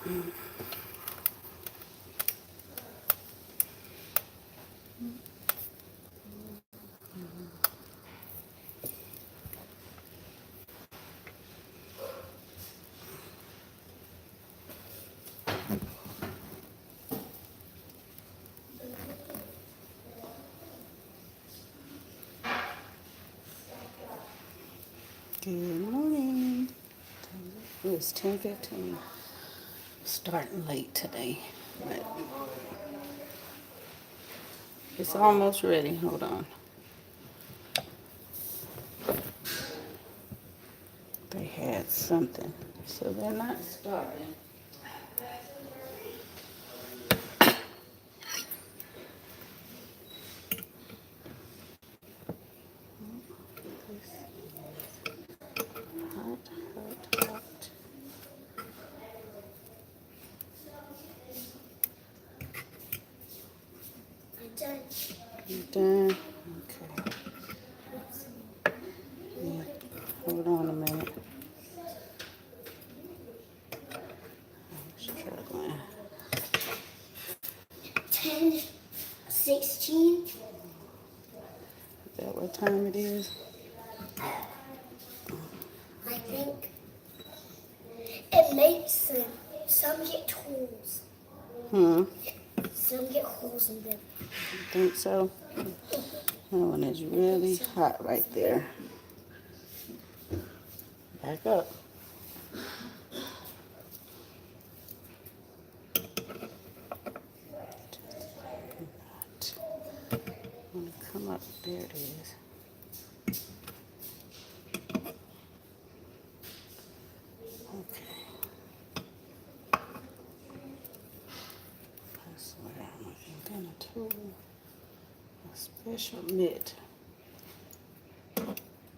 Good morning. It's 10:15. Starting late today, but it's almost ready. Hold on. They had something, so they're not starting. Hot, hot, hot. You done? Okay. Yeah. Hold on a minute. I'm struggling. 10:16. Is that what time it is? I think it makes sense. Some get holes. Some get holes in them. You think so? That one is really hot right there. Back up. When you come up, there it is. Okay. That's where I'm gonna tool a special mitt.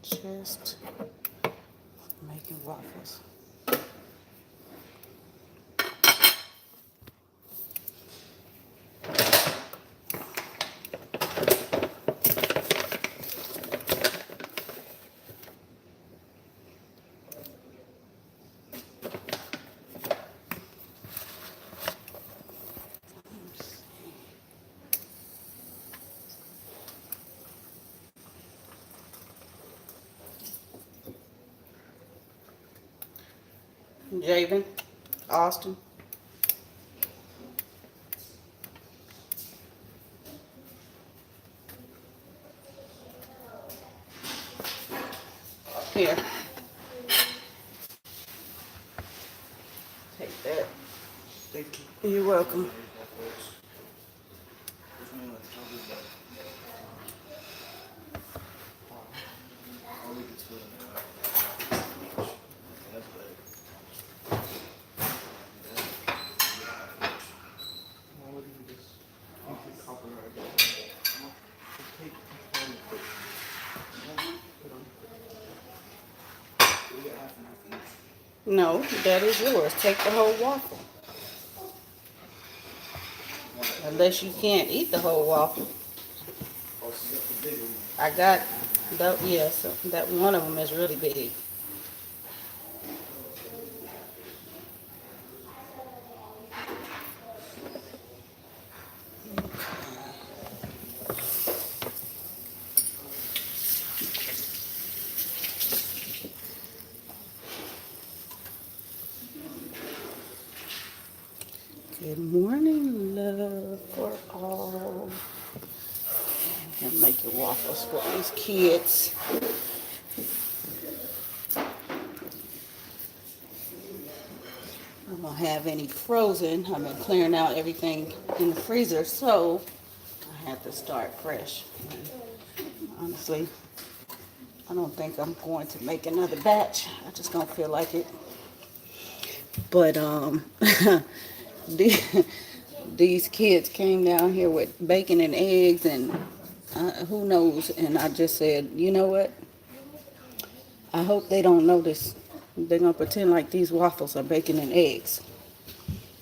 Just making waffles. Javen, Austin. Here. Take that. Thank you. You're welcome. I'll leave it to it. That's better. I'll leave it this. You can copyright it. Take control of it. Put on. We got half and half each. No, that is yours. Take the whole waffle. Unless you can't eat the whole waffle. Oh, so you got the bigger one. I got that. Yes, that one of them is really big. Good morning, love for all. And making waffles for these kids. I don't have any frozen. I've been clearing out everything in the freezer, so I have to start fresh. And honestly, I don't think I'm going to make another batch. I just don't feel like it. But these kids came down here with bacon and eggs and who knows. And I just said, you know what? I hope they don't notice. They're going to pretend like these waffles are bacon and eggs.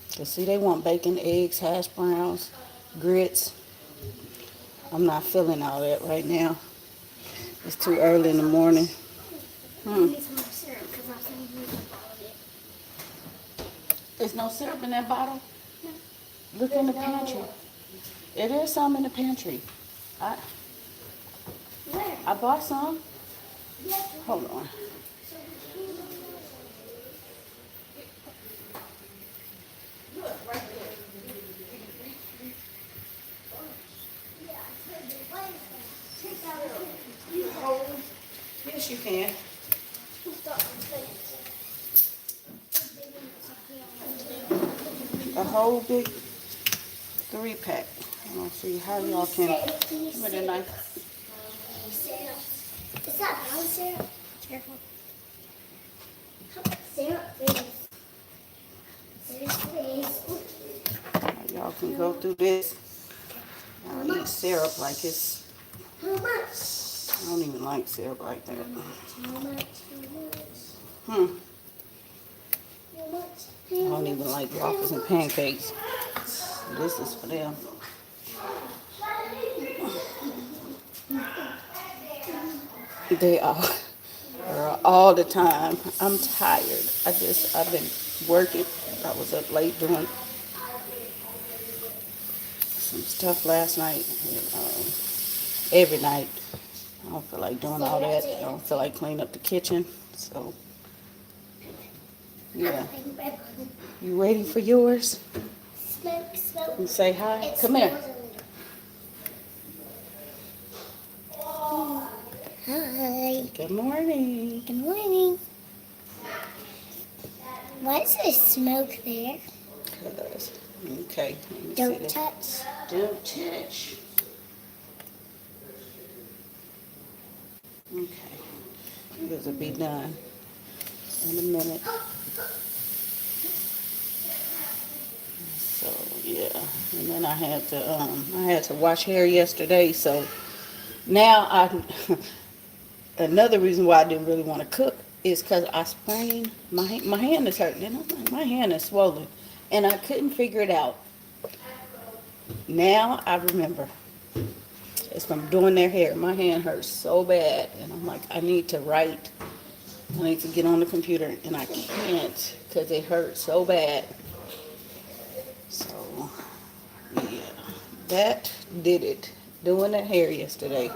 Because see, they want bacon, eggs, hash browns, grits. I'm not feeling all that right now. It's too early in the morning. There's no syrup in that bottle? Look in the pantry. It is some in the pantry. I Where? I bought some. Hold on. Yes, you can. A whole big 3-pack. I don't see how y'all can. Give me the knife. Is that brown syrup? Careful. Syrup, please. Syrup, please. Y'all can go through this. I eat syrup like it's. How much? I don't even like syrup like that. How much? Hmm. How much? I don't even like waffles and pancakes. This is for them. They are all the time. I'm tired. I've been working. I was up late doing some stuff last night. And, every night. I don't feel like doing all that. I don't feel like cleaning up the kitchen. So, yeah. You waiting for yours? Smoke. And say hi. It Come here. smells a little. Hi. Good morning. Good morning. Why is there smoke there? Okay. Let me see Don't this. touch. Don't touch. Okay. This will be done in a minute. So yeah, and then I had to wash hair yesterday. So now another reason why I didn't really want to cook is because I sprained my hand is hurting. And I'm like, my hand is swollen, and I couldn't figure it out. Now I remember. It's from doing their hair. My hand hurts so bad, and I'm like, I need to write. I need to get on the computer, and I can't because it hurts so bad. So, yeah, that did it. Doing their hair yesterday.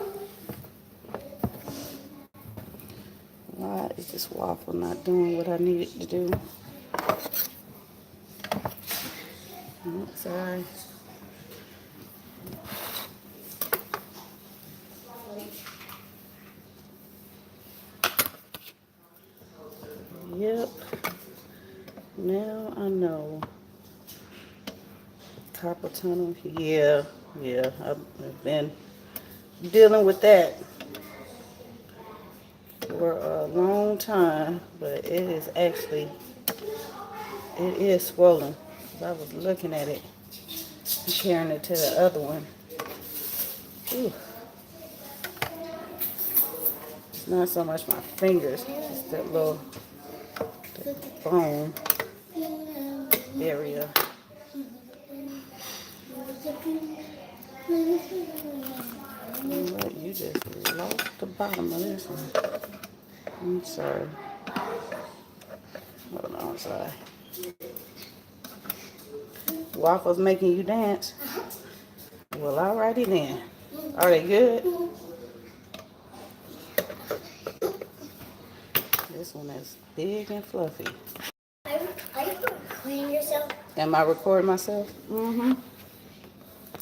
Why is this waffle not doing what I needed to do? Sorry. Yep. Now I know. Carpal tunnel. Yeah. I've been dealing with that for a long time, but it is swollen. I was looking at it, comparing it to the other one. Ooh. It's not so much my fingers, it's that little bone area. You know what? You just lost the bottom of this one. I'm sorry. Hold on, sorry. Waffles making you dance? Well, alrighty then. Are they good? This one is big and fluffy. Are you recording yourself? Am I recording myself? Mm-hmm.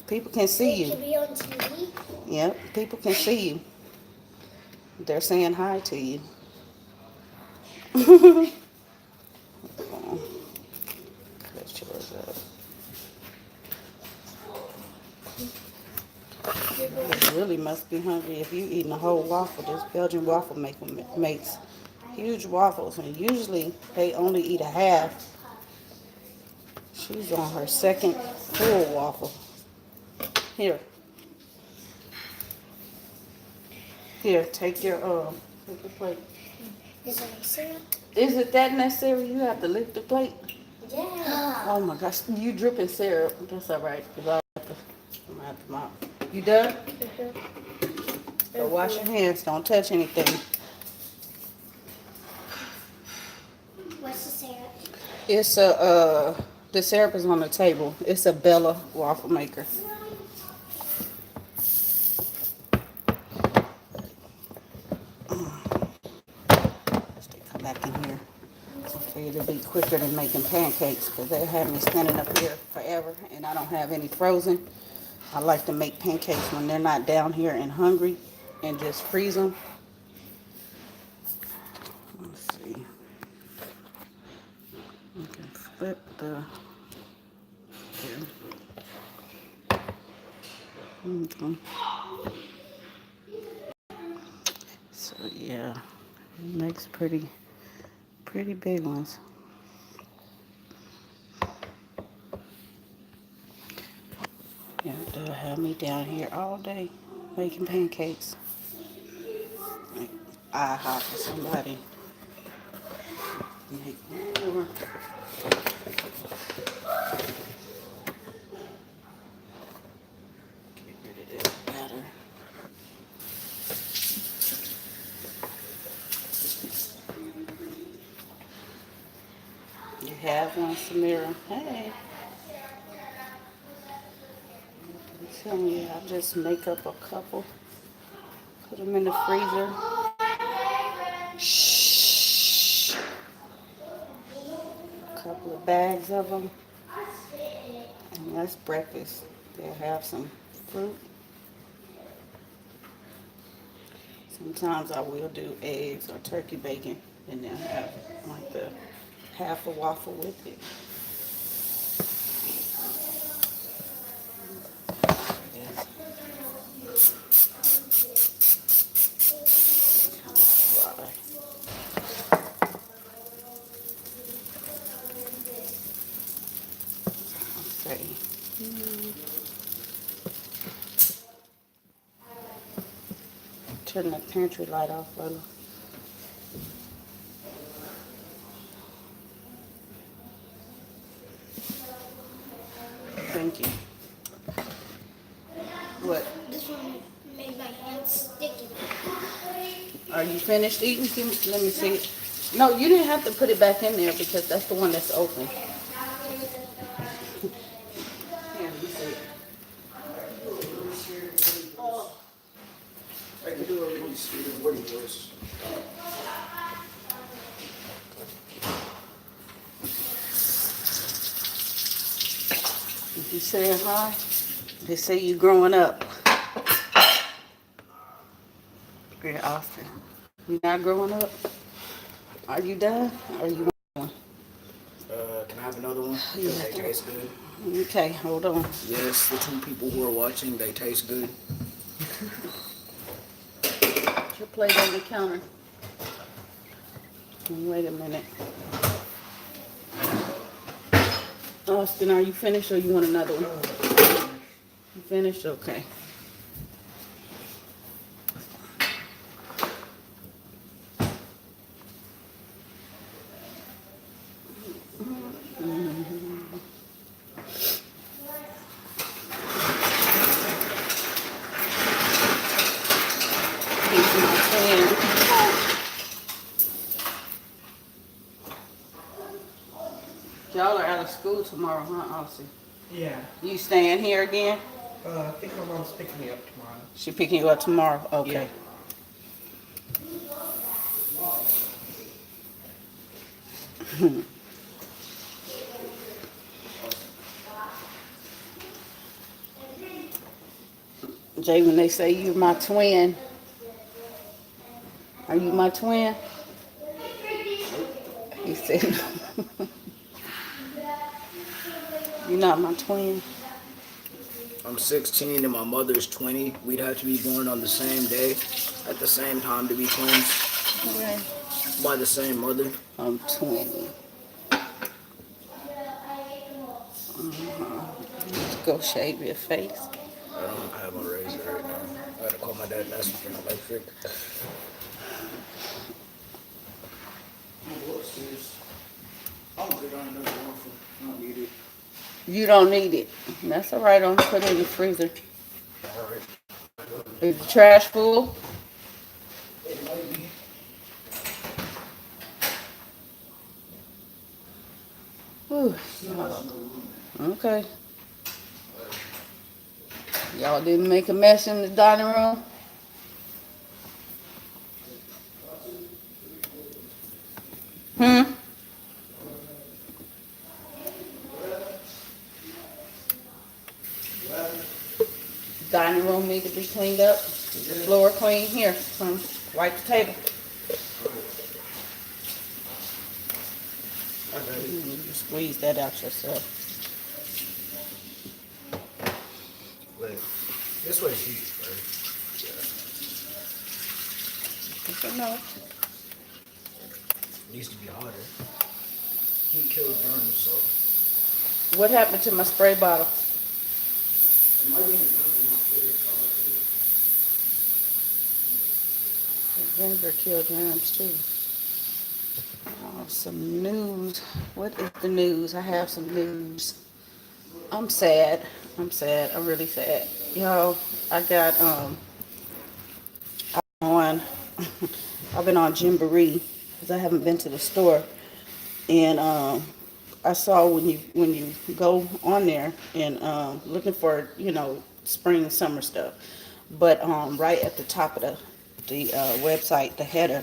People can see You you. should be on TV. Yep, people can see you. They're saying hi to you. Cut yours up. You really must be hungry if you eating a whole waffle. This Belgian waffle makes huge waffles, and usually they only eat a half. She's on her second full waffle. Here, take your plate. Is there syrup? Is it that necessary? You have to lick the plate. Yeah. Oh my gosh, you dripping syrup. That's all right, because I'm gonna have to mop. You done? So wash your hands. Don't touch anything. What's the syrup? It's the syrup is on the table. It's a Bella waffle maker. They come back in here. I figured it'd be quicker than making pancakes because they have me standing up here forever and I don't have any frozen. I like to make pancakes when they're not down here and hungry and just freeze them. Let's see. You can flip the. Here. Okay. So yeah, it makes pretty big ones. Yeah, they'll have me down here all day making pancakes. I hop for somebody. Make more. Get rid of this batter. You have one, Samira? Hey. I'm telling you, I'll just make up a couple. Put them in the freezer. Shh. A couple of bags of them. And that's breakfast. They'll have some fruit. Sometimes I will do eggs or turkey bacon and they'll have like the half a waffle with it. Okay. Turn the pantry light off, Lola. Thank you. What? This one made my hands sticky. Are you finished eating? Let me see it. No, you didn't have to put it back in there because that's the one that's open. Here, let me see it. I can do a really stupid wooden voice. If you saying hi, they say you growing up. Yeah, Austin. You not growing up? Are you done? Or you want one? Can I have another one? Yeah. They taste good. Okay, hold on. Yes, the two people who are watching, they taste good. Put your plate on the counter. Wait a minute. Austin, are you finished or you want another one? You finished? Okay. He's my friend. Y'all are out of school tomorrow, huh, Austin? Yeah. You staying here again? I think my mom's picking me up tomorrow. She picking you up tomorrow? Okay. Jay, when they say you're my twin, are you my twin? He said, no. You're not my twin. I'm 16 and my mother's 20. We'd have to be born on the same day, at the same time to be twins, Okay. by the same mother. I'm 20. Let's go shave your face. I don't have a razor right now. I gotta call my dad and ask him for an electric. I'm good on another waffle. I don't need it. You don't need it. That's all right. I'm gonna put it in the freezer. Alright. Is the trash full? It might be. Whew. Okay. Y'all didn't make a mess in the dining room? Hmm? Dining room need to be cleaned up. The floor clean. Here, come wipe the table. I got it. You squeeze that out yourself. Wait. This way is deep, right? Okay, no. It needs to be hotter. Heat kills burns, so. What happened to my spray bottle? It might be in the company house later. The vinegar killed germs too. Oh, some news. What is the news? I have some news. I'm sad. I'm sad. I'm really sad. Yo, I got on. I've been on Gymboree because I haven't been to the store, and I saw when you go on there and looking for spring and summer stuff, but right at the top of the website, the header,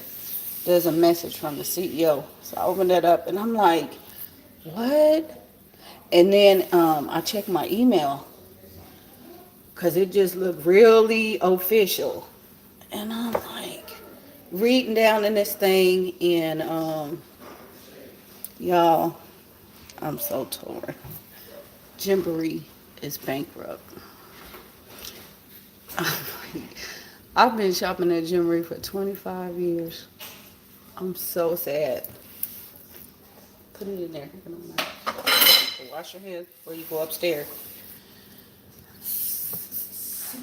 there's a message from the CEO. So I opened it up and I'm like, what? And then I checked my email because it just looked really official. And I'm like, reading down in this thing, and y'all, I'm so torn. Gymboree is bankrupt. I've been shopping at Gymboree for 25 years. I'm so sad. Put it in there. Wash your hands before you go upstairs. So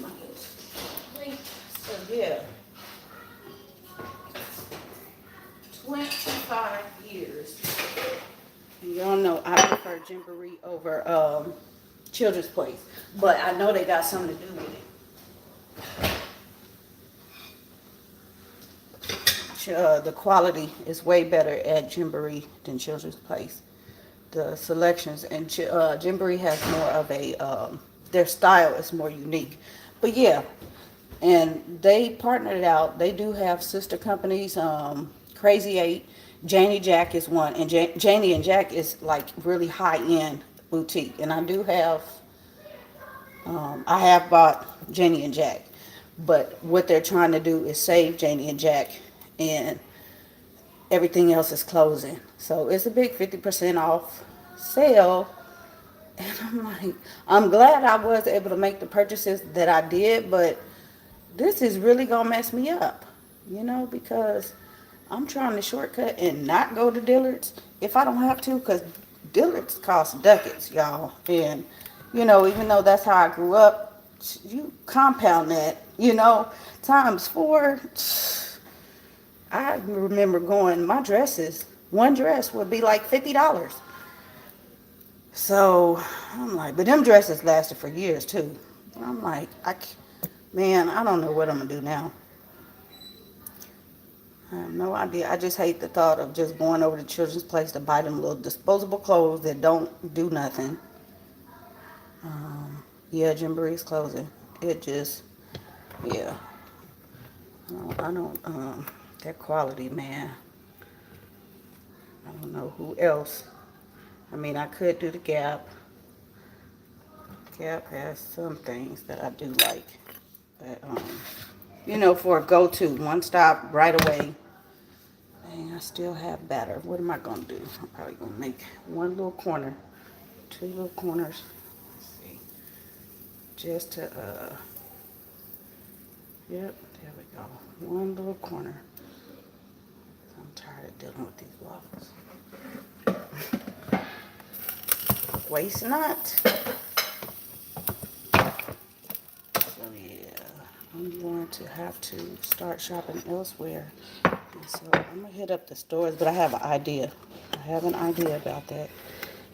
yeah, 25 years. And y'all know I prefer Gymboree over Children's Place, but I know they got something to do with it. The quality is way better at Gymboree than Children's Place. The selections and Gymboree has more of a their style is more unique. But yeah, and they partnered it out. They do have sister companies. Crazy Eight, Janie Jack is one, and Janie and Jack is like really high end boutique. And I have bought Janie and Jack, but what they're trying to do is save Janie and Jack, and everything else is closing. So it's a big 50% off sale. And I'm like, I'm glad I was able to make the purchases that I did, but this is really gonna mess me up, because I'm trying to shortcut and not go to Dillard's if I don't have to, because Dillard's costs ducats, y'all. And, even though that's how I grew up, you compound that, times four. I remember going, one dress would be like $50. So I'm like, but them dresses lasted for years too. I'm like, man, I don't know what I'm gonna do now. I have no idea. I just hate the thought of just going over to Children's Place to buy them little disposable clothes that don't do nothing. Yeah, Gymboree's closing. It just, yeah. I don't, that quality, man. I don't know who else. I mean, I could do the Gap. Gap has some things that I do like. But, for a go-to, one stop, right away. Dang, I still have batter. What am I going to do? I'm probably going to make one little corner, two little corners. Let's see. Just to, yep, there we go. One little corner. I'm tired of dealing with these waffles. Waste not. So yeah, I'm going to have to start shopping elsewhere. And so I'm gonna hit up the stores, but I have an idea. I have an idea about that.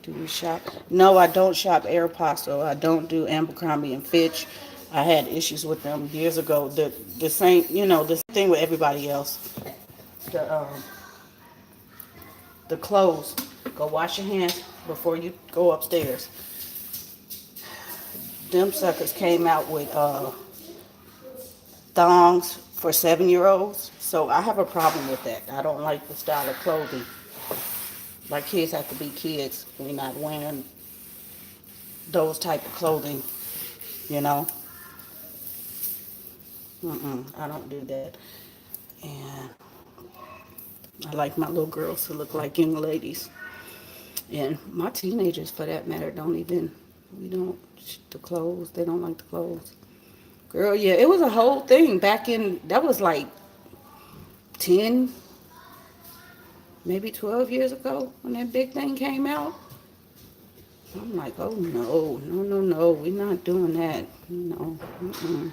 Do we shop? No, I don't shop Aeropostale. I don't do Abercrombie and Fitch. I had issues with them years ago. The same, the same thing with everybody else. The the clothes. Go wash your hands before you go upstairs. Them suckers came out with thongs for 7-year-olds. So I have a problem with that. I don't like the style of clothing. My kids have to be kids. We're not wearing those type of clothing, you know. I don't do that. And I like my little girls to look like young ladies. And my teenagers, for that matter, don't even, we don't, the clothes, they don't like the clothes. Girl, yeah, it was a whole thing back in, that was like 10, maybe 12 years ago when that big thing came out. I'm like, oh no, no, no, no, we're not doing that. No, mm-mm.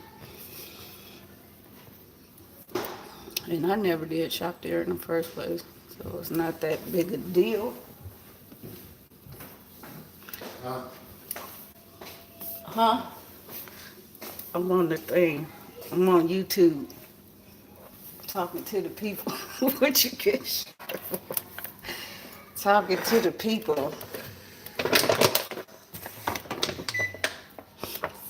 And I never did shop there in the first place, so it's not that big a deal. Huh? I'm on the thing. I'm on YouTube talking to the people. What you get? Talking to the people.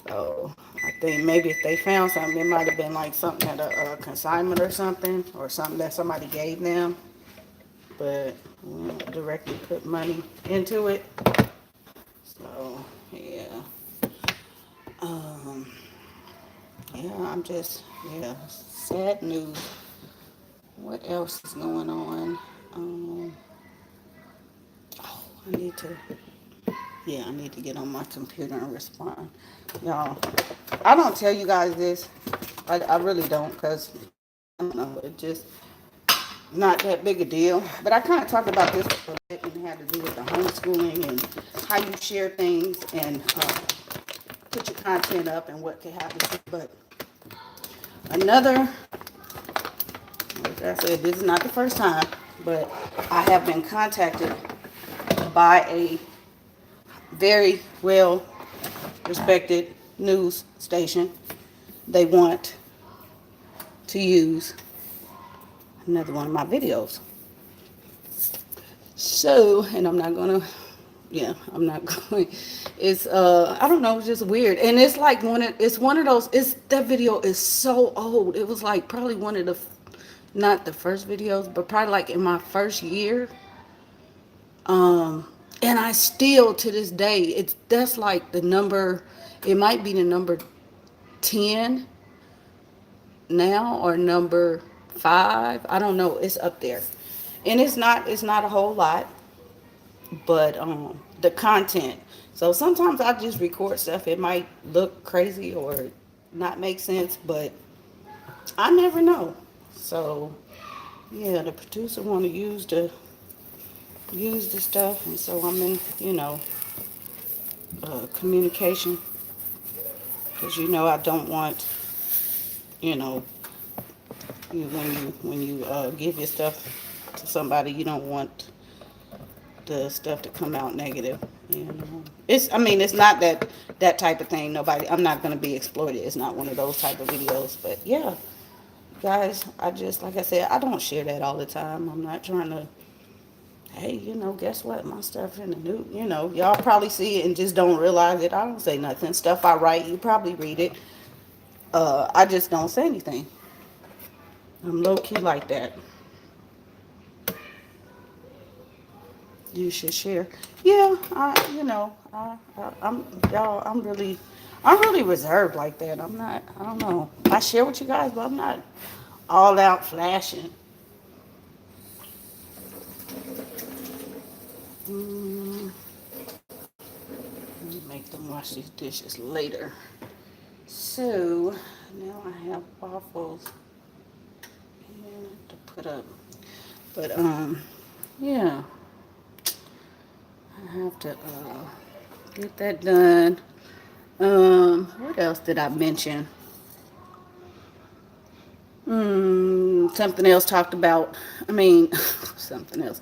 So I think maybe if they found something, it might have been like something at a consignment or something, or something that somebody gave them. But we don't directly put money into it. So yeah. Um, yeah, I'm just, yeah, sad news. What else is going on? Oh, I need to get on my computer and respond. Y'all, I don't tell you guys this. I really don't, because, I don't know, it just not that big a deal. But I kind of talked about this a little bit, and it had to do with the homeschooling and how you share things and put your content up and what can happen. But another, like I said, this is not the first time, but I have been contacted by a very well respected news station. They want to use another one of my videos. So, and I'm not gonna, yeah, I'm not going. It's I don't know, it's just weird, and it's like it's one of those. It's that video is so old. It was like probably one of the, not the first videos, but probably like in my first year. And I still to this day, that's like the number. It might be the number 10 now or number 5. I don't know. It's up there, and it's not a whole lot, but the content. So sometimes I just record stuff. It might look crazy or not make sense, but I never know. So yeah, the producer want to use the stuff, and so I'm in, communication, because I don't want, you know when you give your stuff to somebody, you don't want the stuff to come out negative. It's not that type of thing. Nobody, I'm not going to be exploited. It's not one of those type of videos. But yeah, guys, I just, like I said, I don't share that all the time. I'm not trying to, hey, guess what, my stuff in the new, y'all probably see it and just don't realize it. I don't say nothing. Stuff I write, you probably read it. I just don't say anything. I'm low key like that. You should share. Yeah, I'm really reserved like that. I'm not, I don't know. I share with you guys, but I'm not all out flashing. Mm, Let me make them wash these dishes later. So, now I have waffles to put up. But, yeah. I have to get that done. What else did I mention? Something else talked about. Something else.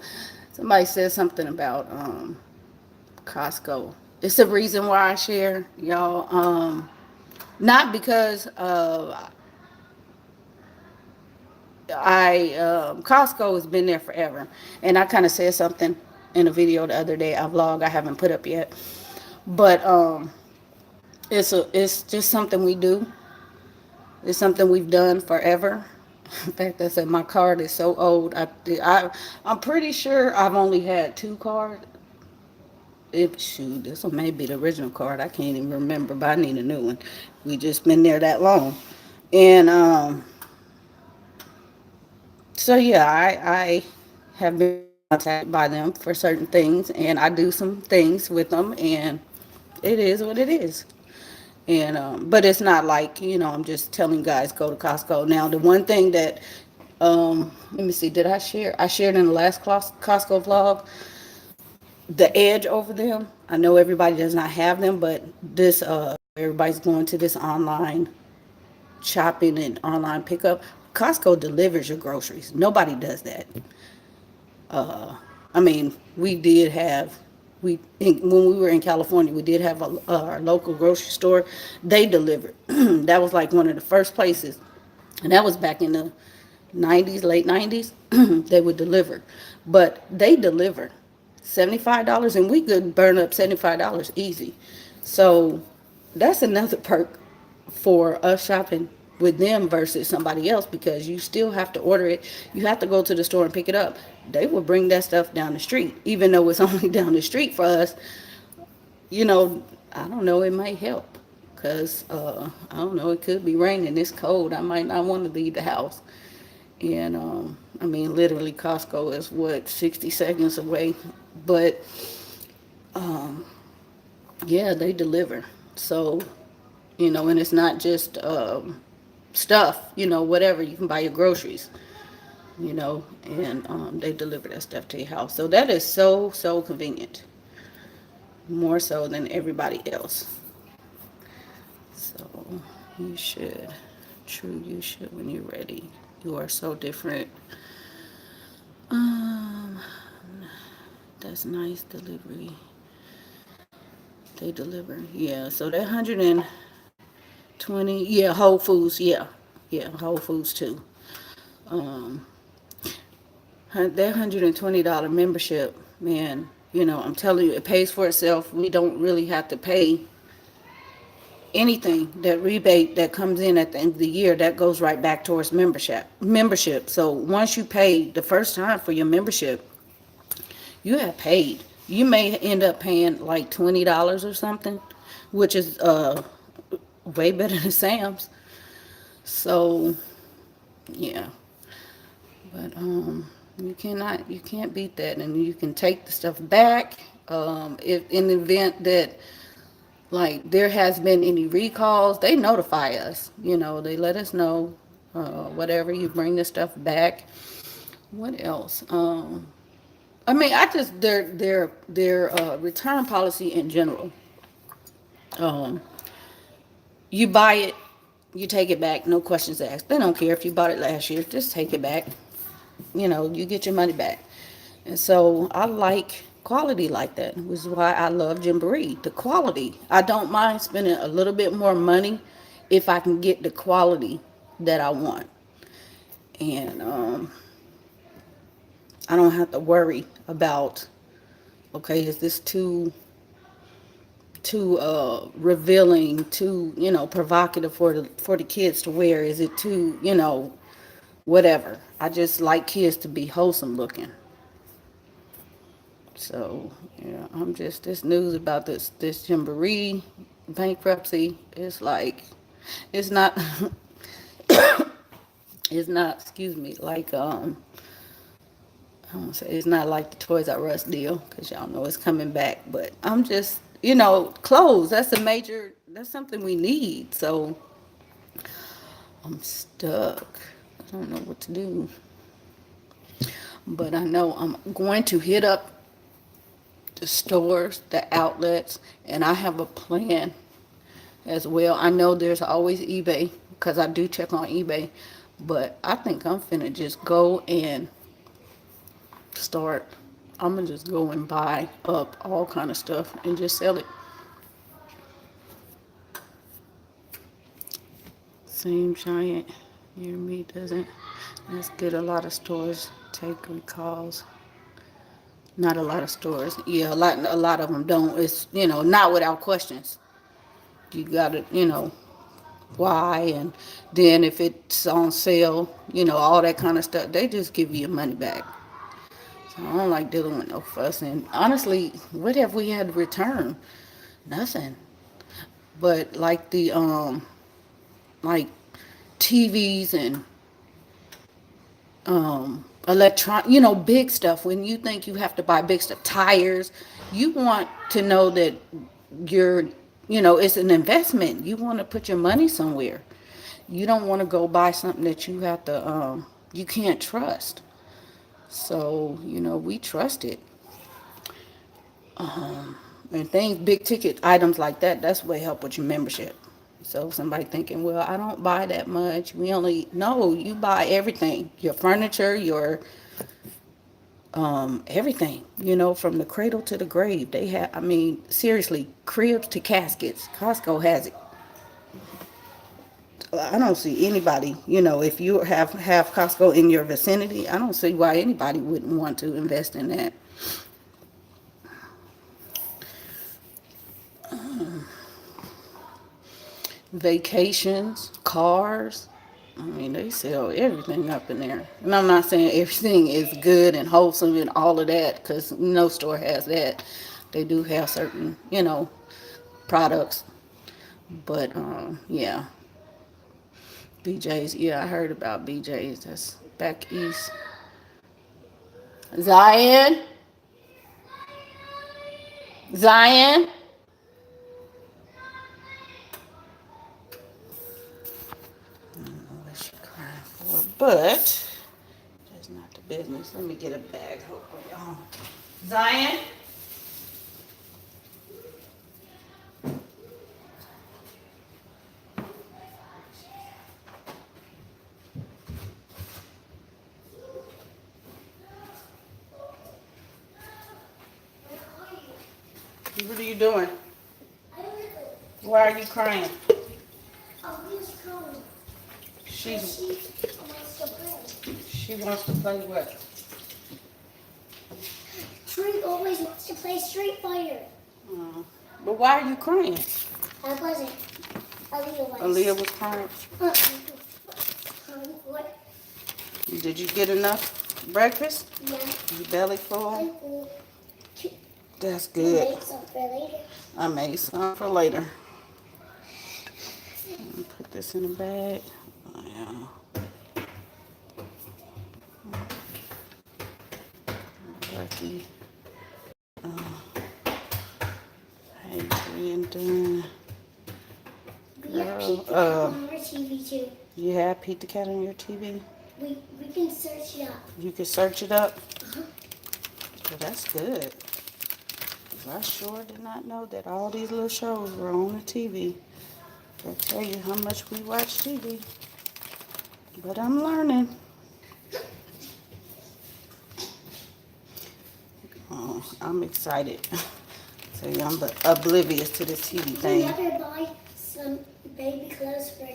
Somebody said something about Costco. It's the reason why I share, y'all. Not because Costco has been there forever, and I kind of said something in a video the other day. I vlog. I haven't put up yet, but it's just something we do. It's something we've done forever. In fact, I said my card is so old. I'm pretty sure I've only had two cards. If shoot, this one may be the original card. I can't even remember, but I need a new one. We just been there that long, and so yeah, I have been contacted by them for certain things, and I do some things with them, and it is what it is. And but it's not like I'm just telling you guys go to Costco. Now the one thing that let me see, did I share? I shared in the last Costco vlog the edge over them. I know everybody does not have them, but this everybody's going to this online shopping and online pickup. Costco delivers your groceries. Nobody does that. I mean, we did have when we were in California, we did have our local grocery store. They delivered. That was like one of the first places, and that was back in the 90s, late 90s. They would deliver, but they deliver $75, and we could burn up $75 easy. So that's another perk for us shopping with them versus somebody else, because you still have to order it. You have to go to the store and pick it up. They will bring that stuff down the street, even though it's only down the street for us. You know, I don't know, it might help because I don't know, it could be raining, it's cold, I might not want to leave the house. And I mean, literally, Costco is what, 60 seconds away, but yeah, they deliver. So, and it's not just stuff, whatever. You can buy your groceries, and they deliver that stuff to your house. So that is so, so convenient. More so than everybody else. So you should. True, you should when you're ready. You are so different. Um, that's nice delivery. They deliver. Yeah, so that 120, yeah, Whole Foods, yeah. Yeah, Whole Foods too. Um, that $120 membership, man, I'm telling you, it pays for itself. We don't really have to pay anything. That rebate that comes in at the end of the year, that goes right back towards membership. So once you pay the first time for your membership, you have paid. You may end up paying like $20 or something, which is way better than Sam's. So yeah, but you can't beat that, and you can take the stuff back. If in the event that like there has been any recalls, they notify us. They let us know. Whatever, you bring the stuff back. What else? I mean, I just their return policy in general. Um, you buy it, you take it back, no questions asked. They don't care if you bought it last year, just take it back. You get your money back. And so I like quality like that, which is why I love Gymboree. The quality. I don't mind spending a little bit more money if I can get the quality that I want. And I don't have to worry about, okay, is this too revealing, too provocative for the kids to wear? Is it too whatever? I just like kids to be wholesome looking. So yeah, I'm just, this news about this Jamboree bankruptcy is like, it's not it's not, excuse me, like I don't say it's not like the Toys R Us deal, because y'all know it's coming back. But I'm just, clothes. That's something we need. So I'm stuck. I don't know what to do. But I know I'm going to hit up the stores, the outlets, and I have a plan as well. I know there's always eBay, because I do check on eBay. But I think I'm finna just go and start. I'm gonna just go and buy up all kind of stuff and just sell it. Same giant near me doesn't. That's good. A lot of stores take recalls. Not a lot of stores. Yeah, a lot of them don't. It's, not without questions. You gotta, why, and then if it's on sale, all that kind of stuff, they just give you your money back. So I don't like dealing with no fuss. And honestly, what have we had to return? Nothing. But like like TVs and big stuff. When you think you have to buy big stuff, tires, you want to know that you're, it's an investment. You want to put your money somewhere. You don't want to go buy something that you have to, you can't trust. So, we trust it. And things, big ticket items like that, that's what help with your membership. So somebody thinking, well, I don't buy that much. No, you buy everything. Your furniture, your everything, from the cradle to the grave. They have, I mean, seriously, cribs to caskets. Costco has it. I don't see anybody, if you have Costco in your vicinity, I don't see why anybody wouldn't want to invest in that. Vacations, cars. I mean, they sell everything up in there. And I'm not saying everything is good and wholesome and all of that, because no store has that. They do have certain, products. But, yeah. BJ's, yeah, I heard about BJ's. That's back east. Zion? Zion? I don't know what she's crying for, but that's not the business. Let me get a bag, hopefully. Zion? What are you doing? Why are you crying? She's, she wants to play what? Tree always wants to play Street Fighter. But why are you crying? I wasn't. Aaliyah was. Aaliyah was crying. What? Did you get enough breakfast? Yeah. Your belly full? That's good. Make some for later. I made some for later. Let me put this in a bag. Oh, yeah. Lucky. Hey, Brandon. We have Girl, Pete the Cat on our TV too. You have Pete the Cat on your TV? We can search it up. You can search it up? Uh-huh. Well, that's good. 'Cause I sure did not know that all these little shows were on the TV. I tell you how much we watch TV. But I'm learning. Oh, I'm excited. So yeah, I'm oblivious to this TV We thing. never buy some baby clothes for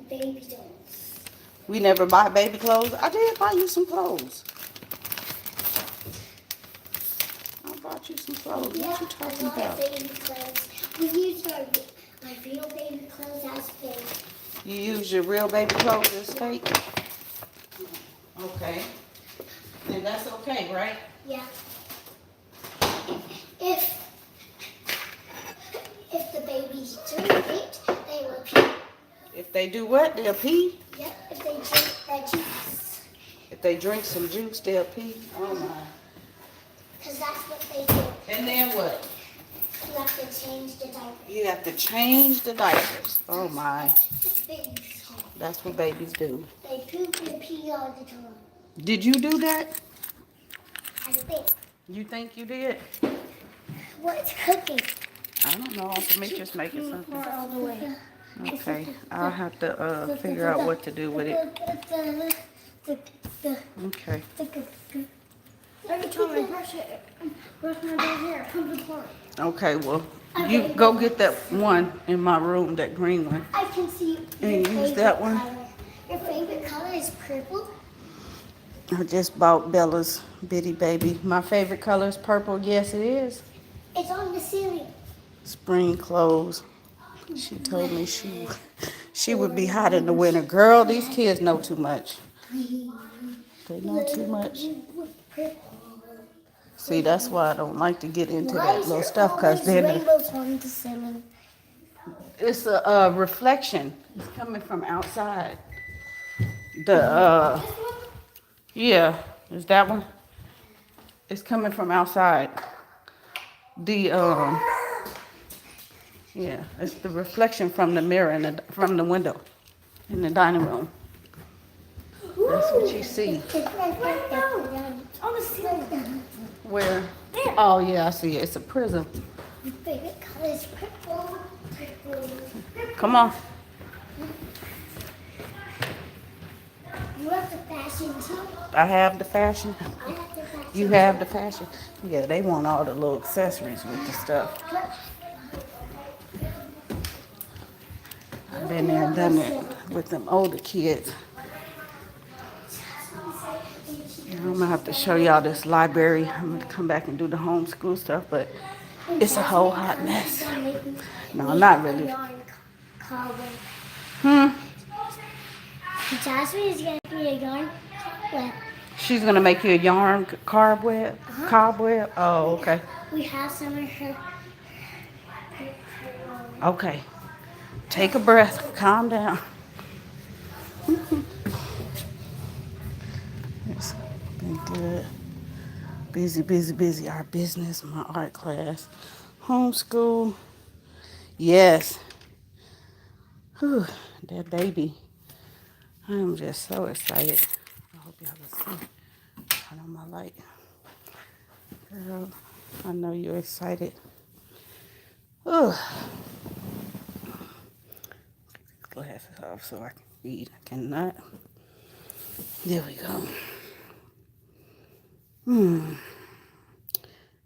baby dolls. We never buy baby clothes. I did buy you some clothes. I bought you some clothes. Yeah, What you talking a lot about? of baby clothes. We used our real baby clothes as fake. You use your real baby clothes as fake? Okay. And that's okay, right? Yeah. If the babies drink it, they will pee. If they do what? They'll pee? Yep, if they drink that juice. If they drink some juice, they'll pee? Oh my. Because that's what they do. And then what? You have to change the diaper. You have to change the diapers. Oh my. That's babies do. That's what babies do. They poop and pee all the time. Did you do that? I think. You think you did? What's cooking? I don't know. Demetrius making something. All the way. Okay. I'll have to figure out what to do with it. Okay. Every time I brush my bare hair, it comes apart. Okay, well, you go get that one in my room, that green one. I can see And your use favorite that one? color. Your favorite color is purple? I just bought Bella's bitty baby. My favorite color is purple. Yes, it is. It's on the ceiling. Spring clothes. She told me she would be hot in the winter. Girl, these kids know too much. They know too much. See, that's why I don't like to get into Why that is little there stuff, because always then rainbows on the ceiling? it's a reflection. It's coming from outside. The yeah, is that one? It's coming from outside. The yeah, it's the reflection from the mirror from the window in the dining room. That's what you see. Rainbow on the ceiling. Where? There. Oh yeah, I see it. It's a prism. My favorite color is purple. Purple. Come on. You have the fashion too. I have the fashion. I have the fashion. You have the fashion. Yeah, they want all the little accessories with the stuff. I've been there and done it with them older kids. I'm gonna have to show y'all this library. I'm gonna come back and do the homeschool stuff, but it's a whole hot mess. No, not really. Hmm. Jasmine is going to be a yarn cobweb. She's gonna make you a yarn cobweb. Cobweb. Oh, okay. We have some of her. Okay. Take a breath. Calm down. It's been good. Busy, busy, busy. Our business, my art class, homeschool. Yes. Whew, that baby. I'm just so excited. I hope y'all can see. Turn on my light. Girl, I know you're excited. Ugh. Take these glasses off so I can read. I cannot. There we go.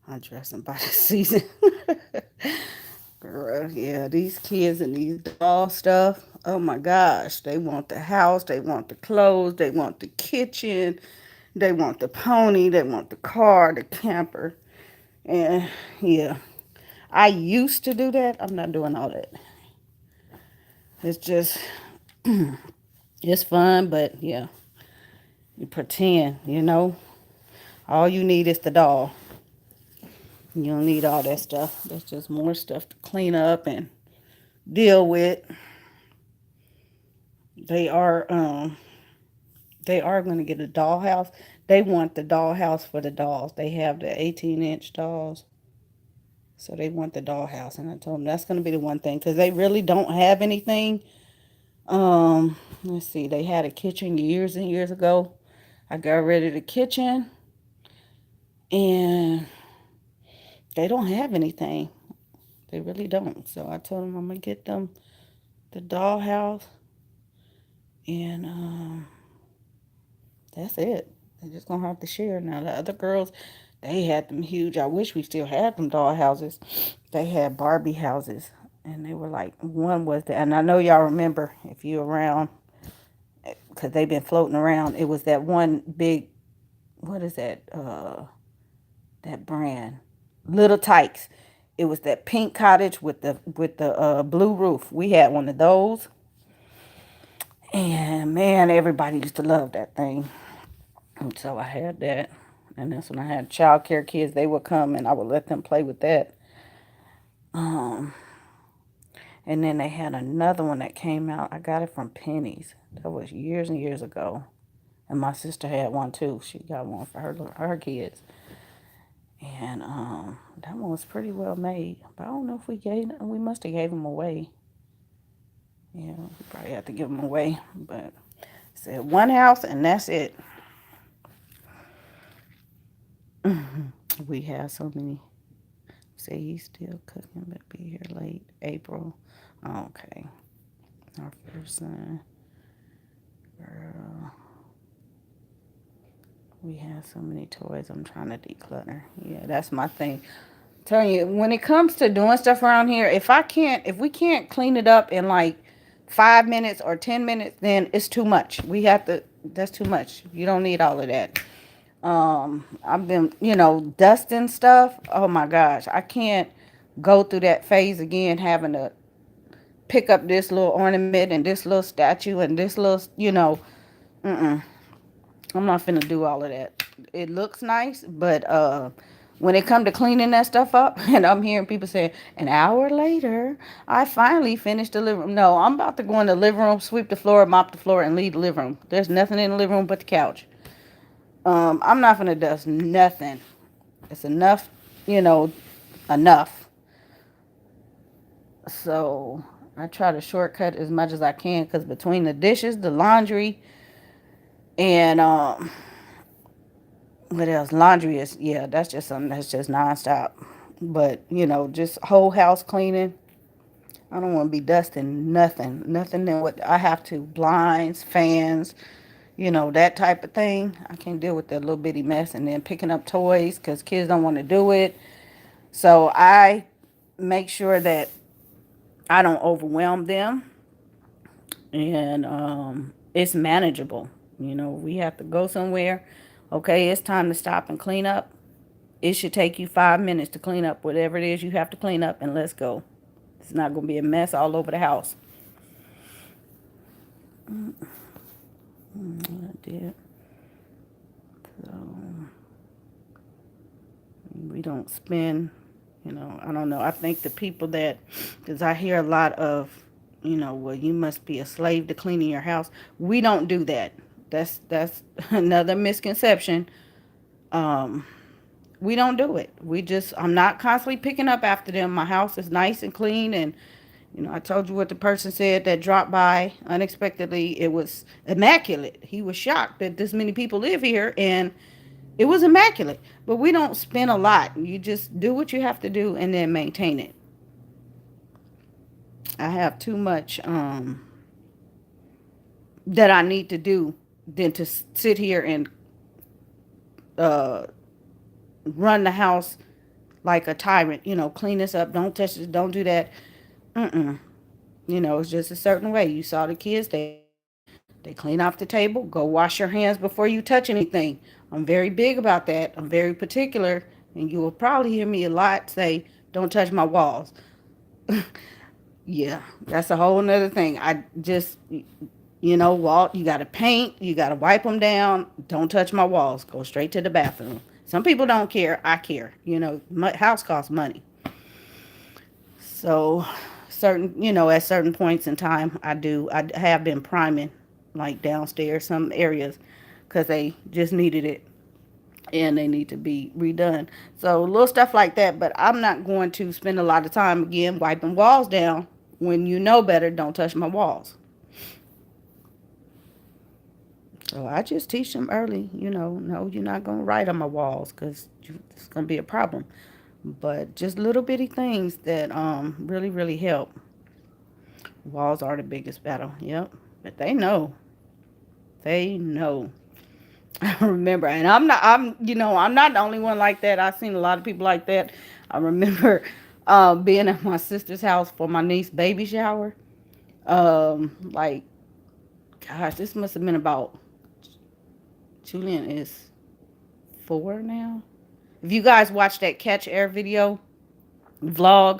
I'm dressing by the season. Girl, yeah, these kids and these doll stuff. Oh my gosh, they want the house, they want the clothes, they want the kitchen, they want the pony, they want the car, the camper. And yeah, I used to do that. I'm not doing all that. It's just, it's fun, but yeah, you pretend, you know. All you need is the doll. You don't need all that stuff. There's just more stuff to clean up and deal with. They are going to get a dollhouse. They want the dollhouse for the dolls. They have the 18-inch dolls. So they want the dollhouse. And I told them that's going to be the one thing. Because they really don't have anything. Let's see. They had a kitchen years and years ago. I got rid of the kitchen. And they don't have anything. They really don't. So I told them I'm going to get them the dollhouse. And that's it. They're just gonna have to share. Now the other girls, they had them huge. I wish we still had them doll houses. They had Barbie houses, and they were like, one was the, and I know y'all remember if you around, because they've been floating around. It was that one big, what is that? That brand, Little Tykes. It was that pink cottage with the blue roof. We had one of those, and man, everybody used to love that thing. And so I had that. And that's when I had child care kids. They would come and I would let them play with that. And then they had another one that came out. I got it from Penny's. That was years and years ago. And my sister had one too. She got one for her kids. And that one was pretty well made. But I don't know if we must have gave them away. Yeah, we probably had to give them away. But I said one house and that's it. We have so many. Say he's still cooking, but be here late April. Okay. Our first son. Girl. We have so many toys. I'm trying to declutter. Yeah, that's my thing. I'm telling you, when it comes to doing stuff around here, if we can't clean it up in like 5 minutes or 10 minutes, then it's too much. We have to that's too much. You don't need all of that. I've been, dusting stuff. Oh my gosh, I can't go through that phase again, having to pick up this little ornament and this little statue and this little, mm-mm. I'm not finna do all of that. It looks nice, but when it come to cleaning that stuff up, and I'm hearing people say, an hour later, I finally finished the living room. No, I'm about to go in the living room, sweep the floor, mop the floor, and leave the living room. There's nothing in the living room but the couch. I'm not gonna dust nothing. It's enough, you know, enough. So I try to shortcut as much as I can because between the dishes, the laundry, and what else? Laundry is, yeah, that's just something that's just nonstop. But just whole house cleaning. I don't want to be dusting nothing than what I have to. Blinds, fans, that type of thing. I can't deal with that little bitty mess. And then picking up toys because kids don't want to do it. So I make sure that I don't overwhelm them, and it's manageable. We have to go somewhere. Okay, it's time to stop and clean up. It should take you 5 minutes to clean up whatever it is you have to clean up, and let's go. It's not going to be a mess all over the house. I did. So we don't spend, I don't know. I think the people that, because I hear a lot of, well, you must be a slave to cleaning your house. We don't do that. That's another misconception. Um, we don't do it. I'm not constantly picking up after them. My house is nice and clean, and I told you what the person said that dropped by unexpectedly. It was immaculate. He was shocked that this many people live here, and it was immaculate. But we don't spend a lot. You just do what you have to do and then maintain it. I have too much that I need to do than to sit here and uh, run the house like a tyrant. Clean this up. Don't touch this. Don't do that. Mm-mm. It's just a certain way. You saw the kids. They clean off the table. Go wash your hands before you touch anything. I'm very big about that. I'm very particular. And you will probably hear me a lot say, don't touch my walls. Yeah, that's a whole nother thing. I just, Walt, you got to paint. You got to wipe them down. Don't touch my walls. Go straight to the bathroom. Some people don't care. I care. My house costs money. So at certain points in time, I have been priming, like downstairs, some areas, because they just needed it and they need to be redone. So little stuff like that, but I'm not going to spend a lot of time again wiping walls down when you know better. Don't touch my walls. So I just teach them early, no, you're not going to write on my walls because it's going to be a problem. But just little bitty things that really, really help. Walls are the biggest battle. Yep. But they know. They know. I remember, and I'm not the only one like that. I've seen a lot of people like that. I remember being at my sister's house for my niece's baby shower. Like, gosh, this must have been about, Julian is 4 now. If you guys watched that Catch Air video vlog,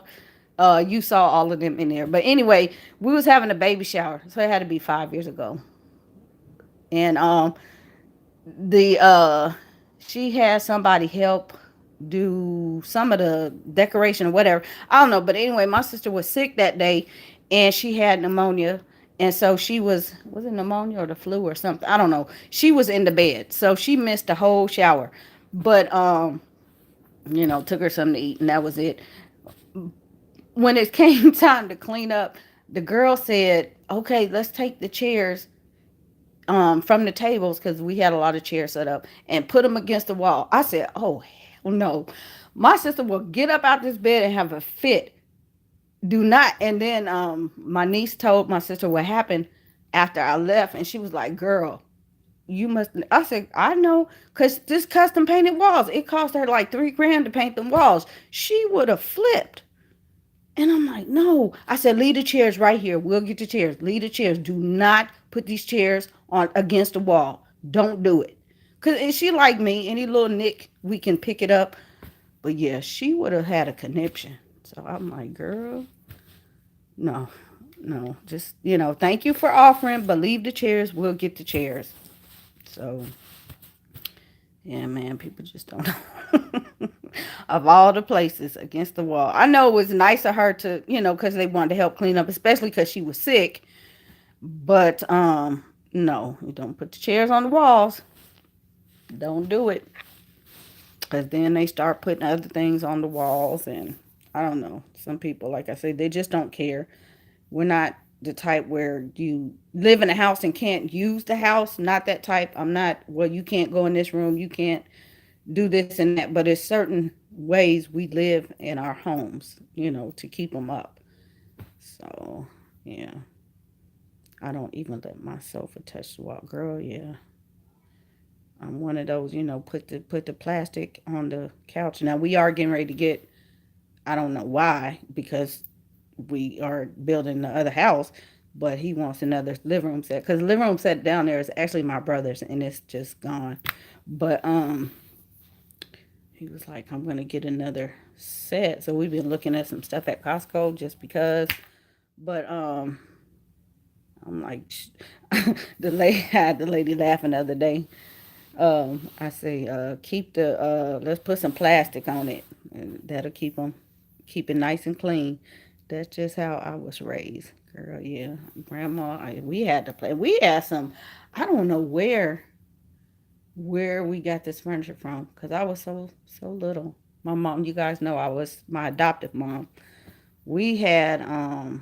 you saw all of them in there. But anyway, we was having a baby shower, so it had to be 5 years ago. And the she had somebody help do some of the decoration or whatever. I don't know, but anyway, my sister was sick that day, and she had pneumonia, and so she was it pneumonia or the flu or something? I don't know. She was in the bed, so she missed the whole shower. But took her something to eat, and that was it. When it came time to clean up, the girl said, "Okay, let's take the chairs from the tables because we had a lot of chairs set up and put them against the wall." I said, "Oh hell no!" My sister will get up out this bed and have a fit. Do not. And then my niece told my sister what happened after I left, and she was like, "Girl, you must." I said, "I know, cause this custom painted walls. It cost her like $3,000 to paint them walls. She would have flipped." And I'm like, "No." I said, "Leave the chairs right here. We'll get the chairs. Leave the chairs. Do not put these chairs on against the wall. Don't do it. Cause she like me, any little nick we can pick it up. But yeah, she would have had a conniption. So I'm like, girl, no, no, just thank you for offering, but leave the chairs. We'll get the chairs. So yeah, man, people just don't know. Of all the places against the wall, I know it was nice of her to, because they wanted to help clean up, especially because she was sick. But no, you don't put the chairs on the walls. Don't do it. Because then they start putting other things on the walls. And I don't know. Some people, like I said, they just don't care. We're not the type where you live in a house and can't use the house. Not that type. I'm not, well, you can't go in this room. You can't do this and that. But it's certain ways we live in our homes, to keep them up. So, yeah. I don't even let my sofa touch the wall. Girl, yeah. I'm one of those, put the plastic on the couch. Now we are getting ready to get, I don't know why, because we are building the other house, but he wants another living room set. Because the living room set down there is actually my brother's and it's just gone. But he was like, I'm gonna get another set. So we've been looking at some stuff at Costco just because. But I'm like, the lady had the lady laughing the other day. I say, keep let's put some plastic on it, and that'll keep it nice and clean. That's just how I was raised, girl. Yeah, grandma, we had to play. We had some, I don't know where we got this furniture from, cause I was so little. My mom, you guys know, I was my adoptive mom. We had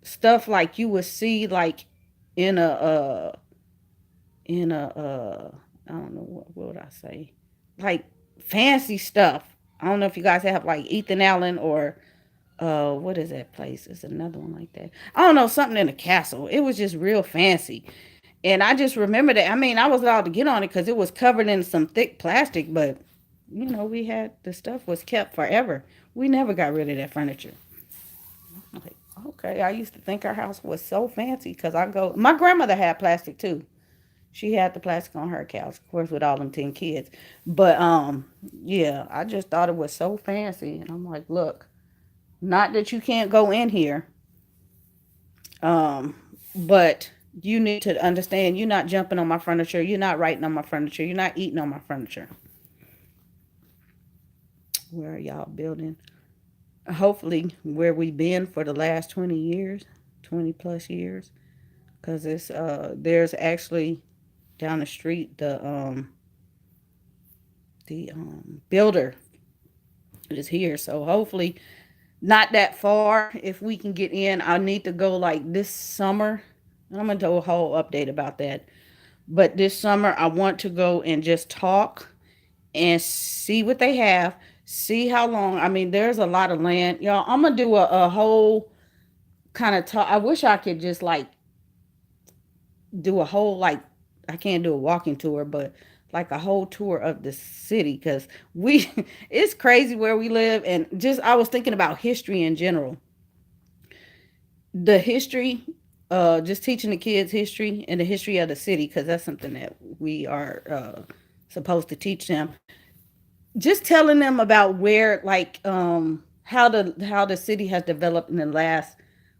stuff like you would see like in a I don't know what would I say, like fancy stuff. I don't know if you guys have like Ethan Allen or what is that place? It's another one like that. I don't know, something in a castle. It was just real fancy. And I just remember that. I mean, I was allowed to get on it because it was covered in some thick plastic, but we had the stuff was kept forever. We never got rid of that furniture. Like, okay, I used to think our house was so fancy because my grandmother had plastic too. She had the plastic on her couch, of course, with all them 10 kids. But yeah, I just thought it was so fancy. And I'm like, look, not that you can't go in here, um, but you need to understand you're not jumping on my furniture, you're not writing on my furniture, you're not eating on my furniture. Where are y'all building? Hopefully where we've been for the last 20 years, 20 plus years. Cause there's actually down the street the builder is here. So hopefully not that far. If we can get in, I need to go like this summer. I'm gonna do a whole update about that. But this summer I want to go and just talk and see what they have. See how long. I mean, there's a lot of land. Y'all, I'm gonna do a whole kind of talk. I wish I could just like do a whole like I can't do a walking tour, but like a whole tour of the city because we it's crazy where we live. And just I was thinking about history in general, the history, just teaching the kids history and the history of the city because that's something that we are supposed to teach them. Just telling them about where like how the city has developed in the last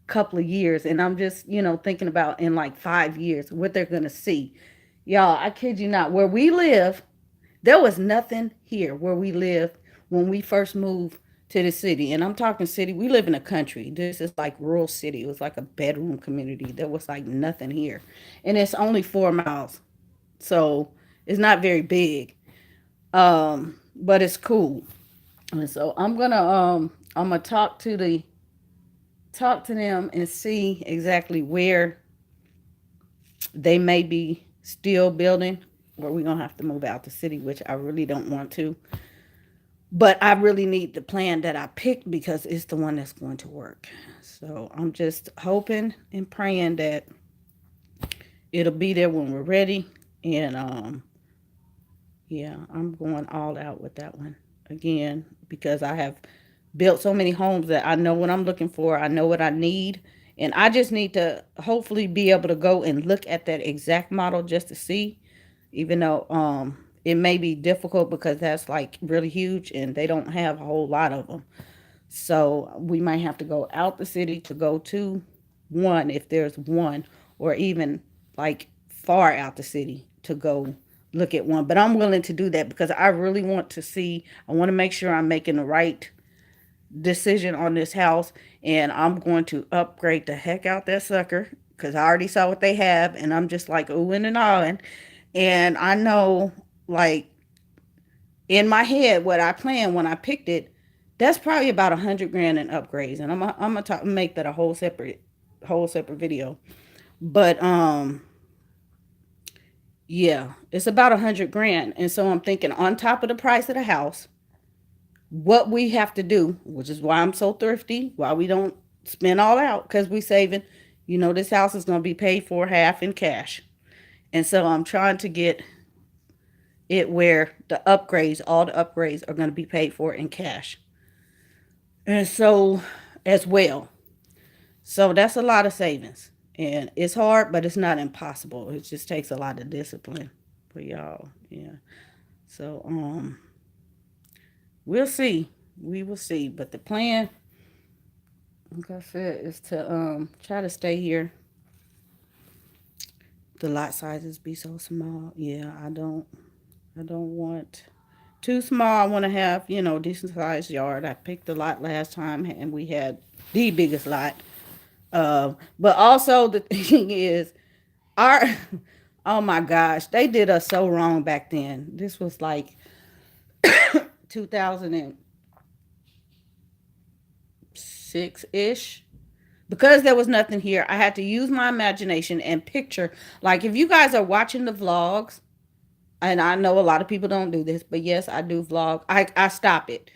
couple of years. And I'm just thinking about in like 5 years what they're gonna see. Y'all, I kid you not, where we live, there was nothing here where we lived when we first moved to the city. And I'm talking city, we live in a country. This is like rural city. It was like a bedroom community. There was like nothing here. And it's only 4 miles. So it's not very big. But it's cool. And so I'm gonna talk to them and see exactly where they may be still building, or we're gonna have to move out the city, which I really don't want to. But I really need the plan that I picked because it's the one that's going to work. So I'm just hoping and praying that it'll be there when we're ready. And yeah, I'm going all out with that one again because I have built so many homes that I know what I'm looking for. I know what I need, And I just need to hopefully be able to go and look at that exact model just to see, even though it may be difficult because that's like really huge and they don't have a whole lot of them. So we might have to go out the city to go to one if there's one, or even like far out the city to go look at one. But I'm willing to do that because I really want to see, I want to make sure I'm making the right decision on this house, and I'm going to upgrade the heck out that sucker because I already saw what they have, and I'm just like oohing and ahhing. And I know, like, in my head, what I planned when I picked it, that's probably about 100 grand in upgrades, and I'm gonna make that a whole separate video. But yeah, it's about 100 grand, and so I'm thinking on top of the price of the house, what we have to do, which is why I'm so thrifty, why we don't spend all out because we saving. You know, this house is going to be paid for half in cash. And so I'm trying to get it where the upgrades, all the upgrades are going to be paid for in cash. And so as well. So that's a lot of savings. And it's hard, but it's not impossible. It just takes a lot of discipline for y'all. Yeah. So we'll see. We will see. But the plan, like I said, is to try to stay here. The lot sizes be so small. Yeah, I don't want too small. I want to have, decent sized yard. I picked the lot last time and we had the biggest lot. But also the thing is our oh my gosh, they did us so wrong back then. This was like 2006-ish. Because there was nothing here, I had to use my imagination and picture. Like, if you guys are watching the vlogs, and I know a lot of people don't do this, but yes, I do vlog. I stop it.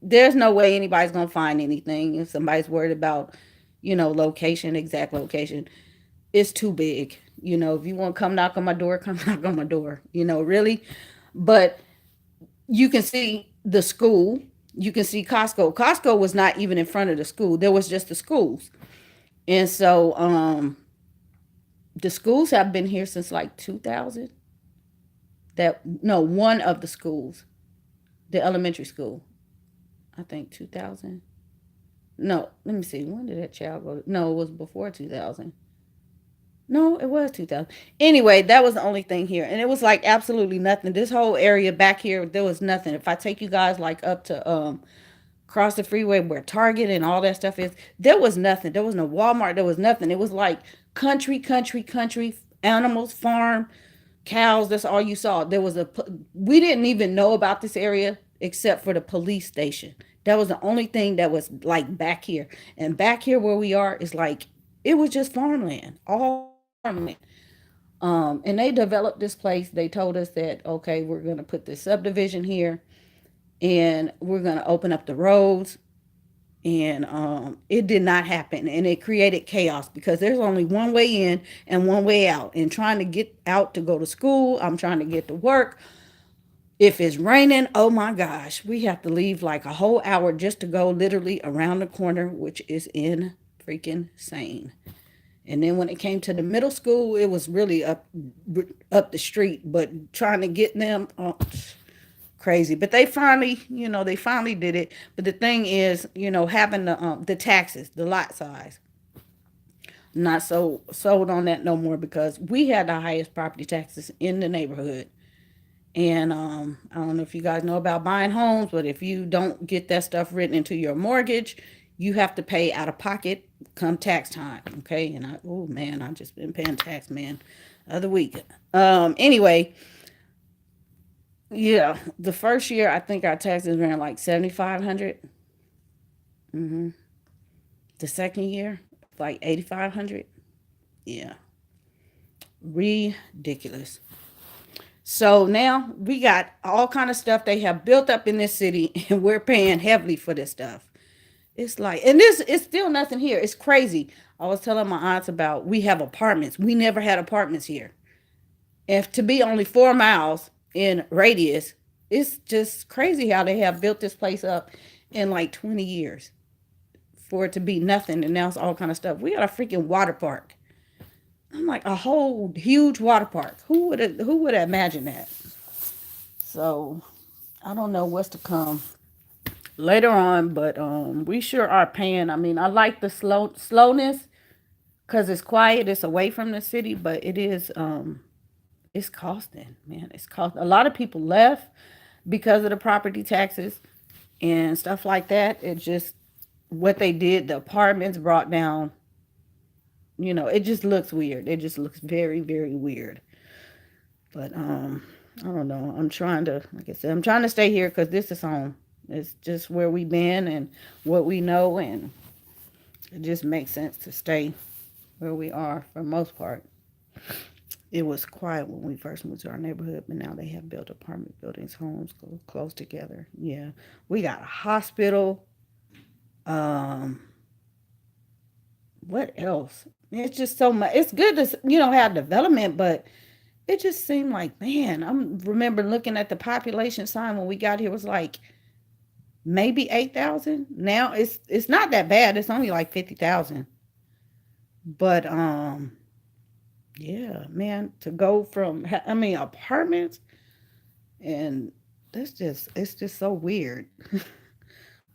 There's no way anybody's gonna find anything if somebody's worried about, location, exact location. It's too big. If you want to come knock on my door, come knock on my door. Really. But you can see the school. You can see Costco. Costco was not even in front of the school. There was just the schools. And so the schools have been here since like 2000. That no, one of the schools, the elementary school, I think 2000. No, let me see. When did that child go? No, it was before 2000. No, it was 2000. Anyway, that was the only thing here. And it was like absolutely nothing. This whole area back here, there was nothing. If I take you guys like up to across the freeway where Target and all that stuff is, there was nothing. There was no Walmart. There was nothing. It was like country, animals, farm, cows. That's all you saw. We didn't even know about this area except for the police station. That was the only thing that was like back here. And back here where we are is like, it was just farmland, all farmland. And they developed this place. They told us that, okay, we're going to put this subdivision here and we're going to open up the roads. And it did not happen. And it created chaos because there's only one way in and one way out. And trying to get out to go to school, I'm trying to get to work. If it's raining, oh my gosh, we have to leave like a whole hour just to go literally around the corner, which is in freaking insane. And then when it came to the middle school, it was really up the street, but trying to get them, crazy. But they finally did it. But the thing is, having the taxes, the lot size, not so sold on that no more because we had the highest property taxes in the neighborhood. And I don't know if you guys know about buying homes, but if you don't get that stuff written into your mortgage, you have to pay out of pocket come tax time. Okay. And oh man, I just been paying tax, man, other week. Anyway, yeah, the first year I think our taxes ran like 7,500. Mm-hmm. The second year, like 8,500. Yeah, ridiculous. So now we got all kind of stuff they have built up in this city, and we're paying heavily for this stuff. It's like, and this it's still nothing here. It's crazy. I was telling my aunts about we have apartments. We never had apartments here. If to be only 4 miles in radius, it's just crazy how they have built this place up in like 20 years. for it to be nothing, and now it's all kind of stuff. We got a freaking water park. I'm like, a whole huge water park. Who would imagine that? So I don't know what's to come later on, but we sure are paying. I mean, I like the slowness because it's quiet, it's away from the city, but it's costing, man. It's cost. A lot of people left because of the property taxes and stuff like that. It just what they did. The apartments brought down. It just looks weird. It just looks very, very weird. But I don't know. I'm trying to, like I said, I'm trying to stay here because this is home. It's just where we've been and what we know, and it just makes sense to stay where we are for the most part. It was quiet when we first moved to our neighborhood, but now they have built apartment buildings, homes close together. Yeah, we got a hospital. Um, what else? It's just so much. It's good to have development, but it just seemed like, man. I remember looking at the population sign when we got here, it was like maybe 8,000. Now it's not that bad. It's only like 50,000. But yeah, man, to go from apartments, and it's just so weird.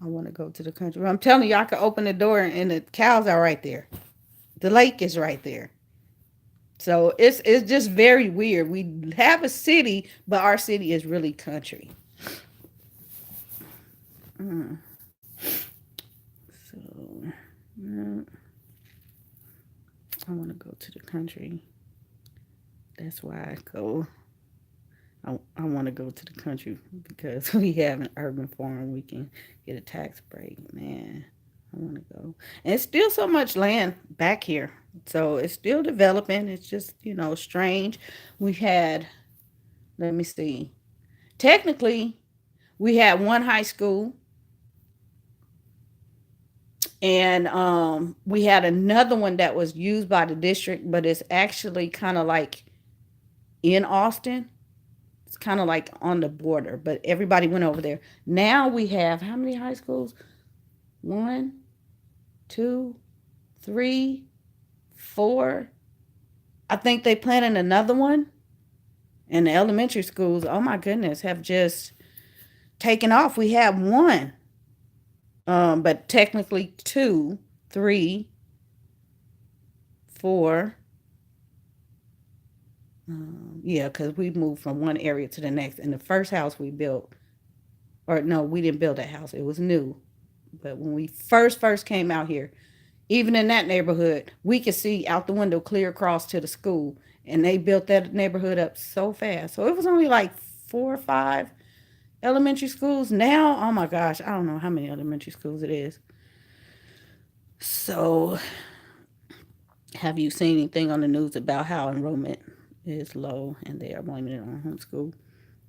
I want to go to the country. I'm telling you, I could open the door and the cows are right there. The lake is right there. So it's just very weird. We have a city, but our city is really country. Mm. So I want to go to the country. That's why I go. I want to go to the country because we have an urban farm. We can get a tax break. Man, I want to go. And it's still so much land back here. So it's still developing. It's just, strange. We had, let me see. Technically, we had one high school, and we had another one that was used by the district, but it's actually kind of like in Austin. It's kind of like on the border, but everybody went over there. Now we have how many high schools? One, two, three, four. I think they planning another one. And the elementary schools, oh my goodness, have just taken off. We have one, but technically two, three, four. Yeah, because we moved from one area to the next. And the first house we built, or no, we didn't build that house. It was new. But when we first came out here, even in that neighborhood, we could see out the window clear across to the school. And they built that neighborhood up so fast. So it was only like 4 or 5 elementary schools. Now, oh my gosh, I don't know how many elementary schools it is. So, have you seen anything on the news about how enrollment is low and they are blaming it on homeschool,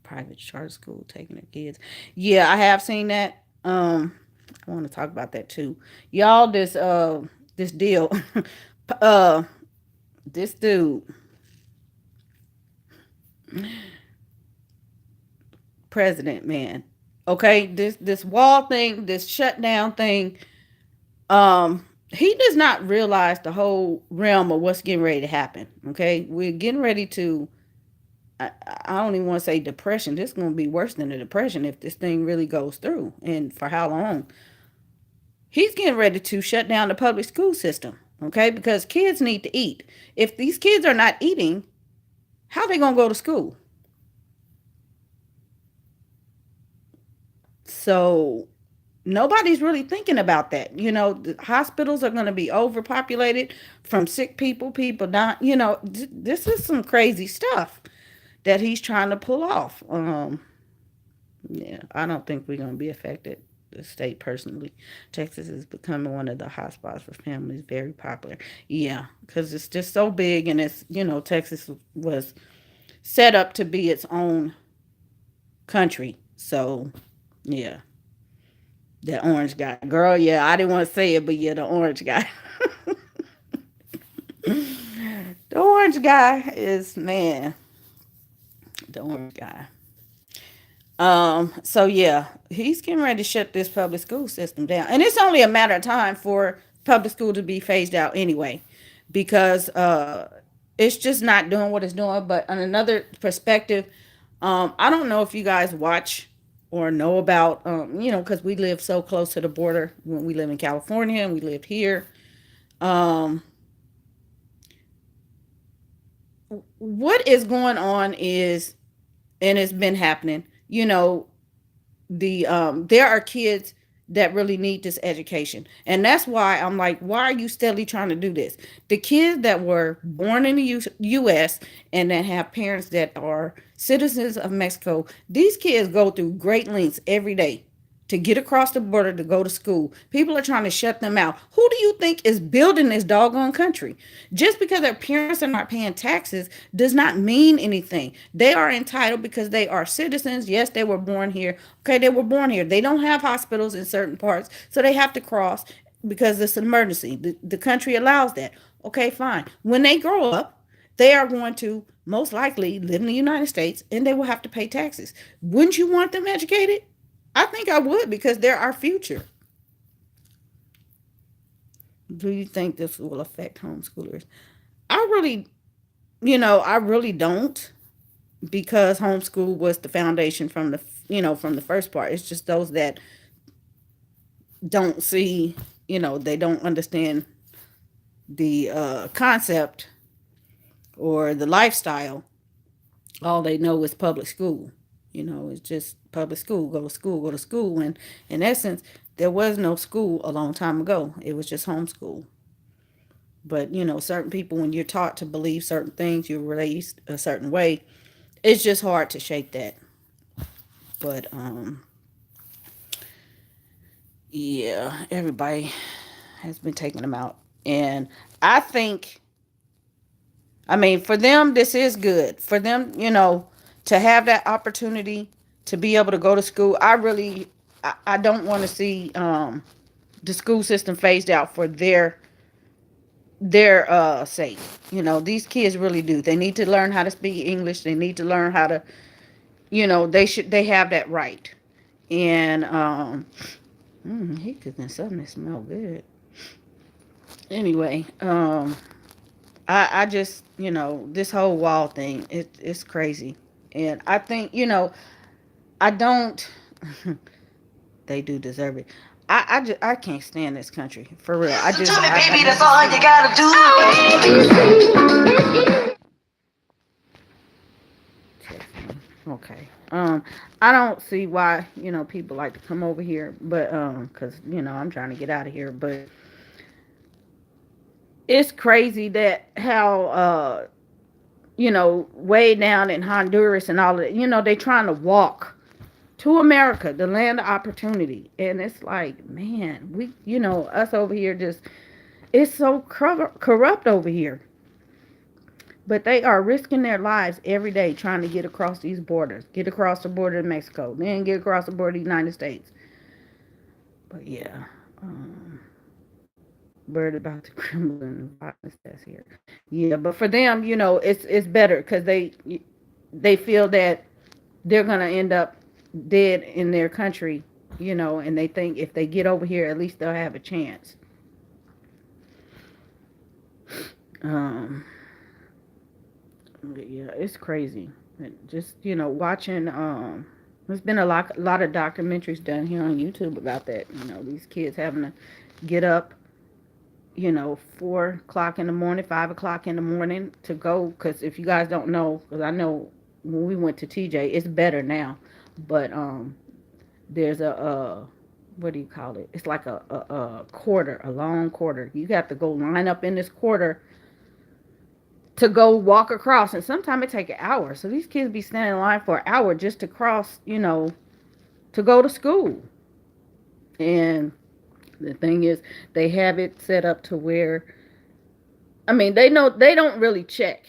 private charter school taking their kids? Yeah, I have seen that. I want to talk about that too. Y'all, this deal, uh, this dude, president man. Okay, this wall thing, this shutdown thing. He does not realize the whole realm of what's getting ready to happen. Okay, we're getting ready to. I don't even want to say depression. This is going to be worse than a depression if this thing really goes through. And for how long? He's getting ready to shut down the public school system. Okay, because kids need to eat. If these kids are not eating, how are they going to go to school? So nobody's really thinking about that. The hospitals are going to be overpopulated from sick people dying. This is some crazy stuff that he's trying to pull off. Yeah, I don't think we're going to be affected. The state personally, Texas is becoming one of the hotspots for families, very popular. Yeah, because it's just so big, and Texas was set up to be its own country. So, yeah. That orange guy. Girl, yeah, I didn't want to say it, but yeah, the orange guy. The orange guy is, man, the orange guy. So yeah, he's getting ready to shut this public school system down. And it's only a matter of time for public school to be phased out anyway. Because it's just not doing what it's doing. But on another perspective, I don't know if you guys watch or know about because we live so close to the border when we live in California and we lived here. Um what is going on is, and it's been happening, there are kids that really need this education, and that's why I'm like, why are you steadily trying to do this? The kids that were born in the U.S. and that have parents that are citizens of Mexico, these kids go through great lengths every day to get across the border to go to school. People are trying to shut them out. Who do you think is building this doggone country? Just because their parents are not paying taxes does not mean anything. They are entitled because they are citizens. Yes, they were born here. Okay, they were born here. They don't have hospitals in certain parts, so they have to cross because it's an emergency. The country allows that. Okay, fine. When they grow up, they are going to most likely live in the United States and they will have to pay taxes. Wouldn't you want them educated? I think I would because they're our future. Do you think this will affect homeschoolers? I really, I really don't, because homeschool was the foundation from the first part. It's just those that don't see, they don't understand the concept or the lifestyle. All they know is public school. It's just public school, go to school, go to school. And in essence, there was no school a long time ago. It was just homeschool. But, certain people, when you're taught to believe certain things, you're raised a certain way, it's just hard to shake that. But, yeah, everybody has been taking them out. And I think, I mean, for them, this is good. For them, to have that opportunity to be able to go to school. I don't want to see the school system phased out for their sake. These kids really do. They need to learn how to speak English. They need to learn how to, they have that right. And he cooking something that smell good. Anyway, I just, this whole wall thing, it's crazy. And I think, I don't, they do deserve it. I can't stand this country for real. I just, tell me, baby, that's all you gotta do. Okay. I don't see why people like to come over here, but because I'm trying to get out of here. But it's crazy that how way down in Honduras and all of that, they trying to walk to America, the land of opportunity. And it's like, man, us over here just, it's so corrupt over here. But they are risking their lives every day trying to get across these borders, get across the border of Mexico, then get across the border of the United States. But yeah, worried about the criminal and violence that's here. Yeah, but for them, it's better because they feel that they're gonna end up dead in their country, and they think if they get over here, at least they'll have a chance. Um, yeah, it's crazy. Just watching. There's been a lot of documentaries done here on YouTube about that. These kids having to get up, 4 o'clock in the morning, 5 o'clock in the morning to go. Because if you guys don't know, because I know when we went to TJ, it's better now. But there's a what do you call it? It's like a quarter, a long quarter. You have to go line up in this quarter to go walk across, and sometimes it take an hour. So these kids be standing in line for an hour just to cross, to go to school. And the thing is, they have it set up to where, I mean, they know they don't really check.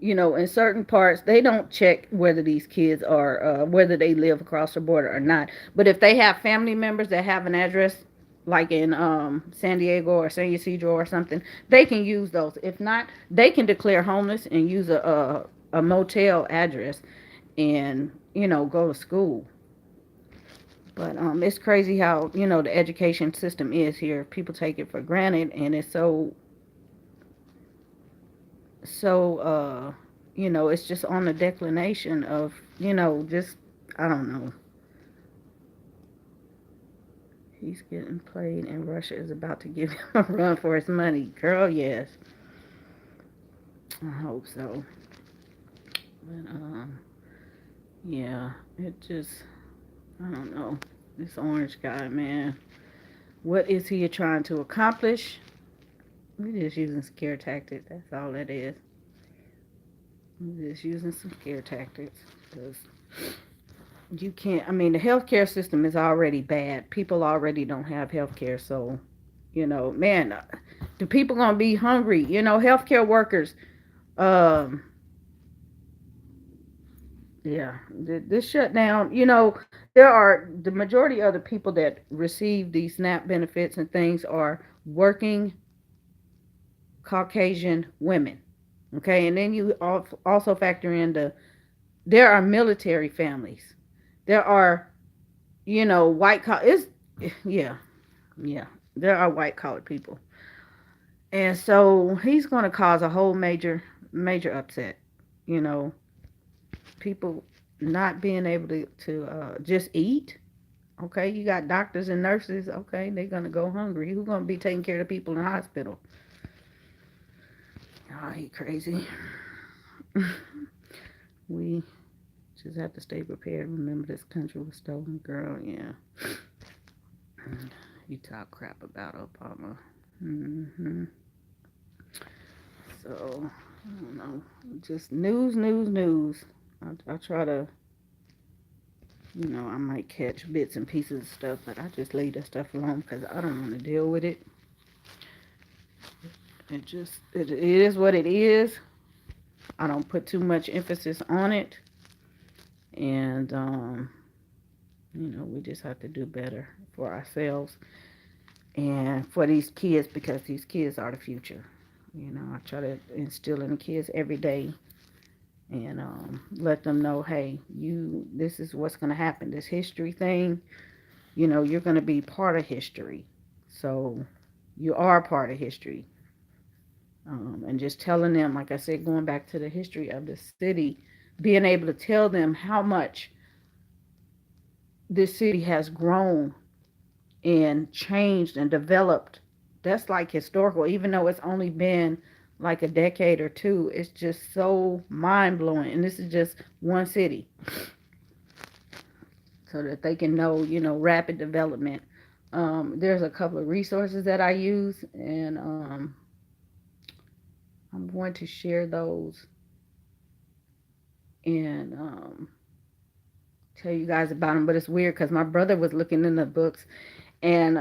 In certain parts, they don't check whether these kids are, whether they live across the border or not. But if they have family members that have an address, like in San Diego or San Ysidro or something, they can use those. If not, they can declare homeless and use a motel address and, go to school. But it's crazy how the education system is here. People take it for granted, and it's so it's just on the declination of just I don't know. He's getting played, and Russia is about to give him a run for his money. Girl, yes, I hope so. But yeah, it just I don't know. This orange guy, man. What is he trying to accomplish? We're just using scare tactics. That's all it is. We're just using some scare tactics. Because you can't, I mean, the healthcare system is already bad. People already don't have healthcare. So, man, the people going to be hungry. Healthcare workers, um, yeah, this shutdown, there are the majority of the people that receive these SNAP benefits and things are working Caucasian women. Okay, and then you also factor in there are military families. There are, white collar. It's yeah, yeah. There are white collar people, and so he's going to cause a whole major upset. You know, people not being able to just eat. Okay, you got doctors and nurses. Okay, they're gonna go hungry. Who's gonna be taking care of the people in the hospital? Oh, he crazy. We just have to stay prepared. Remember, this country was stolen, girl. Yeah. You talk crap about Obama. hmm So, I don't know. Just news, news, news. I try to, I might catch bits and pieces of stuff, but I just leave that stuff alone because I don't want to deal with it. It is what it is. I don't put too much emphasis on it. And, we just have to do better for ourselves and for these kids because these kids are the future. I try to instill in the kids every day and let them know, hey, this is what's going to happen. This history thing, you're going to be part of history. So you are part of history. And just telling them, like I said, going back to the history of the city, being able to tell them how much this city has grown and changed and developed. That's like historical, even though it's only been like a decade or two. It's just so mind blowing. And this is just one city. So that they can know, rapid development. There's a couple of resources that I use, and I'm going to share those and tell you guys about them. But it's weird because my brother was looking in the books, and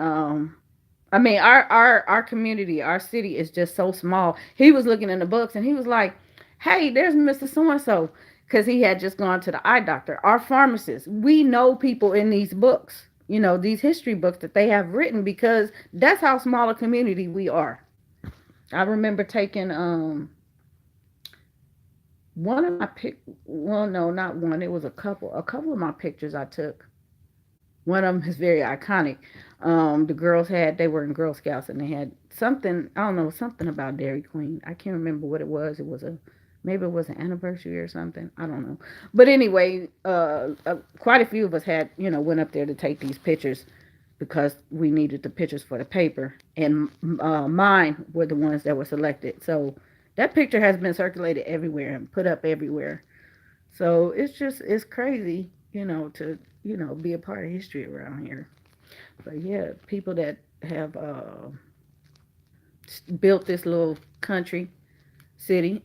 I mean, our community, our city is just so small. He was looking in the books and he was like, hey, there's Mr. So and so. Because he had just gone to the eye doctor. Our pharmacists, we know people in these books, these history books that they have written because that's how small a community we are. I remember taking one of my well, no, not one. It was a couple of my pictures I took. One of them is very iconic. The girls they were in Girl Scouts and they had something, I don't know, something about Dairy Queen. I can't remember what it was. Maybe it was an anniversary or something. I don't know. But anyway, quite a few of us went up there to take these pictures because we needed the pictures for the paper. And mine were the ones that were selected. So that picture has been circulated everywhere and put up everywhere. So it's crazy, to be a part of history around here. But yeah, people that have built this little country city,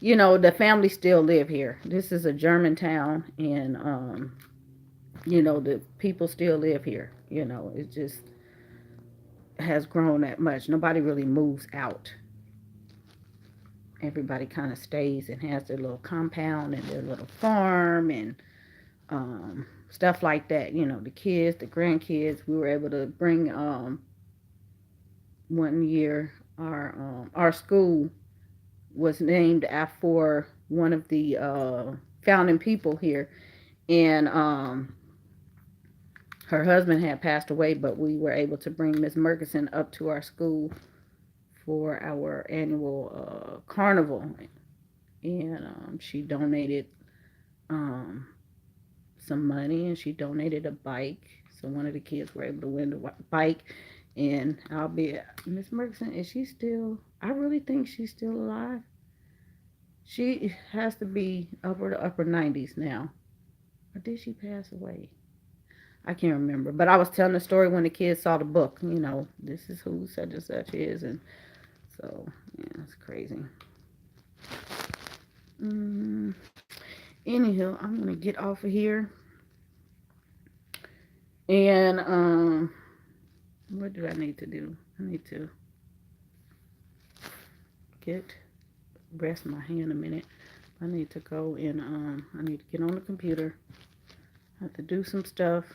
the family still live here. This is a German town, and the people still live here. It just has grown that much. Nobody really moves out. Everybody kind of stays and has their little compound and their little farm and stuff like that. The kids, the grandkids. We were able to bring one year our school was named after one of the founding people here, and Her husband had passed away, but we were able to bring Miss Murkison up to our school for our annual carnival, and she donated um, some money, and she donated a bike. So one of the kids were able to win the bike. And I'll be Miss Murkison. Is she still? I really think she's still alive. She has to be upper 90s now. Or did she pass away? I can't remember. But I was telling the story when the kids saw the book. This is who such and such is, and so yeah, it's crazy. Mm, Anywho, I'm gonna get off of here, and what do I need to do? I need to get rest my hand a minute. I need to go and I need to get on the computer. I have to do some stuff.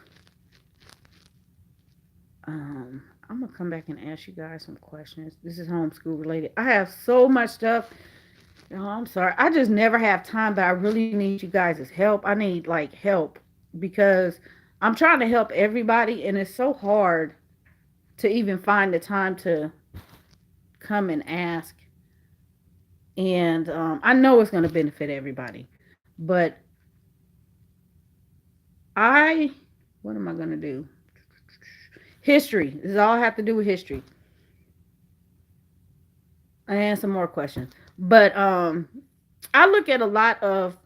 I'm gonna come back and ask you guys some questions. This is homeschool related. I have so much stuff. Oh, I'm sorry. I just never have time, but I really need you guys' help. I need like help because I'm trying to help everybody, and it's so hard to even find the time to come and ask. And I know it's going to benefit everybody, but what am I going to do? History. This is all I have to do with history. And some more questions. But I look at a lot of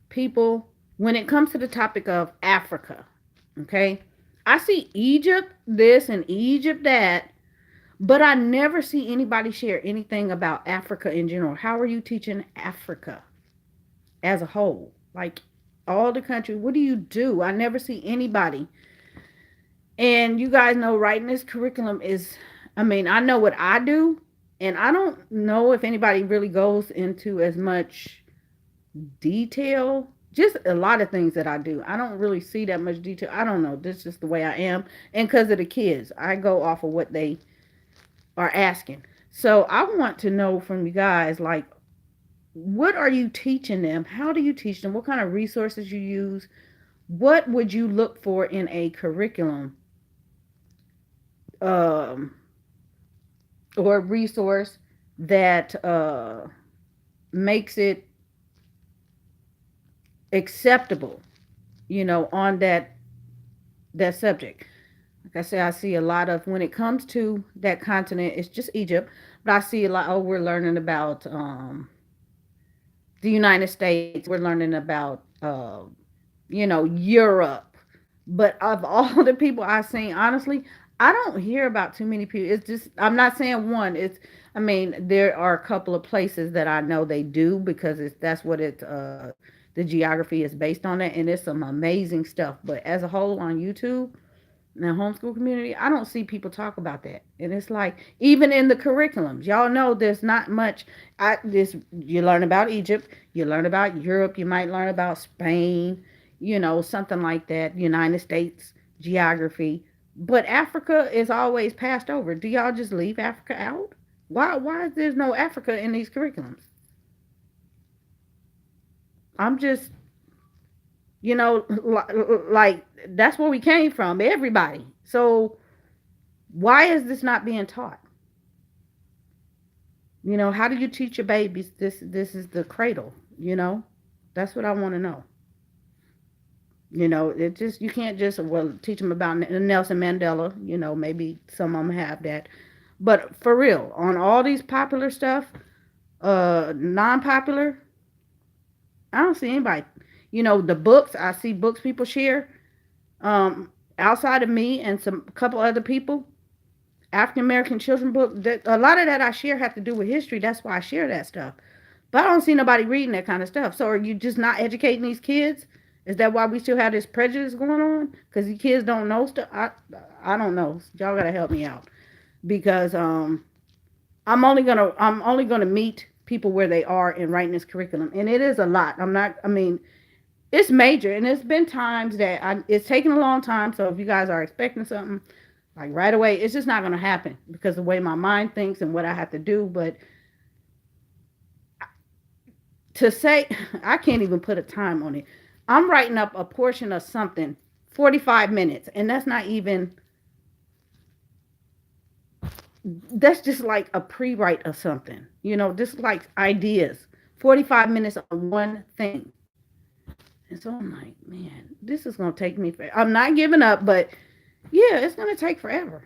people when it comes to the topic of Africa. Okay. I see Egypt this and Egypt that, but I never see anybody share anything about Africa in general. How are you teaching Africa as a whole? Like all the country, what do you do? I never see anybody. And you guys know writing this curriculum is, I know what I do, and I don't know if anybody really goes into as much detail. Just a lot of things that I do. I don't really see that much detail. I don't know. This is just the way I am. And because of the kids, I go off of what they are asking. So I want to know from you guys, like, what are you teaching them? How do you teach them? What kind of resources you use? What would you look for in a curriculum um, or a resource that makes it acceptable, on that subject? Like I say, I see a lot of when it comes to that continent, it's just Egypt, but I see a lot. Oh, we're learning about the United States. We're learning about Europe. But of all the people I've seen, honestly, I don't hear about too many people. It's just I'm not saying one. There are a couple of places that I know they do because that's what the geography is based on it, and it's some amazing stuff. But as a whole on YouTube in the homeschool community, I don't see people talk about that. And it's like even in the curriculums, y'all know there's not much. You learn about Egypt, you learn about Europe, you might learn about Spain, something like that. United States geography, but Africa is always passed over. Do y'all just leave Africa out? Why is there no Africa in these curriculums? I'm just like that's where we came from, everybody. So why is this not being taught? How do you teach your babies this is the cradle? That's what I want to know. It just you can't just teach them about Nelson Mandela. Maybe some of them have that, but for real, on all these popular stuff, non-popular, I don't see anybody. The books, I see books people share. Outside of me and some couple other people, African American children book. A lot of that I share have to do with history. That's why I share that stuff. But I don't see nobody reading that kind of stuff. So are you just not educating these kids? Is that why we still have this prejudice going on? Because the kids don't know stuff. I don't know. Y'all gotta help me out because I'm only gonna meet people where they are in writing this curriculum, and it is a lot. It's major, and it's been times that it's taken a long time. So if you guys are expecting something like right away, it's just not going to happen because of the way my mind thinks and what I have to do. But to say, I can't even put a time on it. I'm writing up a portion of something 45 minutes. And that's not even, that's just like a pre-write of something, just like ideas. 45 minutes on one thing. And so I'm like, man, this is going to take me, I'm not giving up, but yeah, it's going to take forever.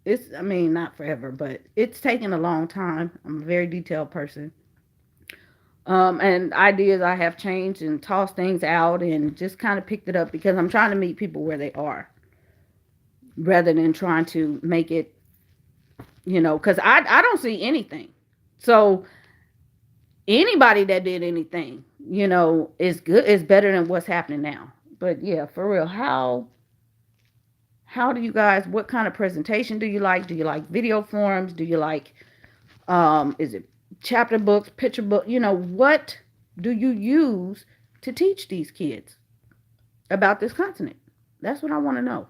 I mean, not forever, but it's taken a long time. I'm a very detailed person. And ideas I have changed and tossed things out and just kind of picked it up because I'm trying to meet people where they are rather than trying to make it, because I don't see anything. So anybody that did anything, is good, is better than what's happening now. But yeah, for real, how do you guys, what kind of presentation do you like? Do you like video forms? Do you like, is it chapter books, picture book? What do you use to teach these kids about this continent? That's what I want to know.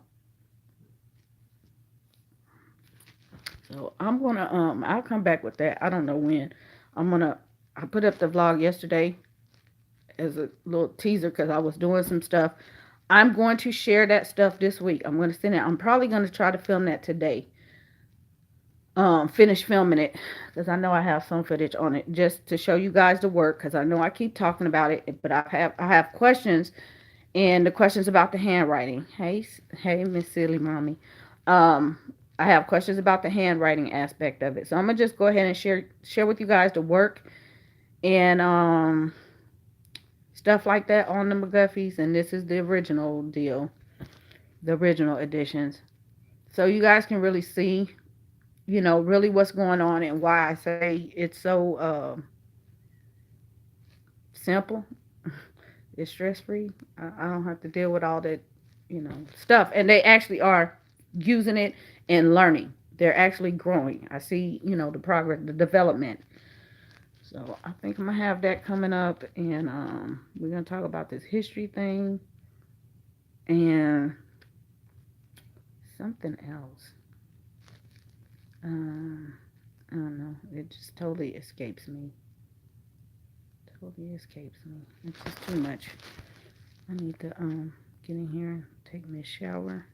So I'm gonna I'll come back with that. I don't know when. I put up the vlog yesterday as a little teaser because I was doing some stuff. I'm going to share that stuff this week. I'm going to send it. I'm probably going to try to film that today. Finish filming it because I know I have some footage on it just to show you guys the work because I know I keep talking about it, but I have questions, and the questions about the handwriting. Hey, Miss Silly Mommy. Um, I have questions about the handwriting aspect of it, so I'm gonna just go ahead and share with you guys the work and stuff like that on the McGuffies, and this is the original deal, the original editions, so you guys can really see, really what's going on and why I say it's so simple. It's stress free. I don't have to deal with all that, stuff. And they actually are using it and learning. They're actually growing. I see, the progress, the development. So I think I'm gonna have that coming up, and we're gonna talk about this history thing and something else. I don't know. It just totally escapes me. Totally escapes me. It's just too much. I need to get in here, take me a shower,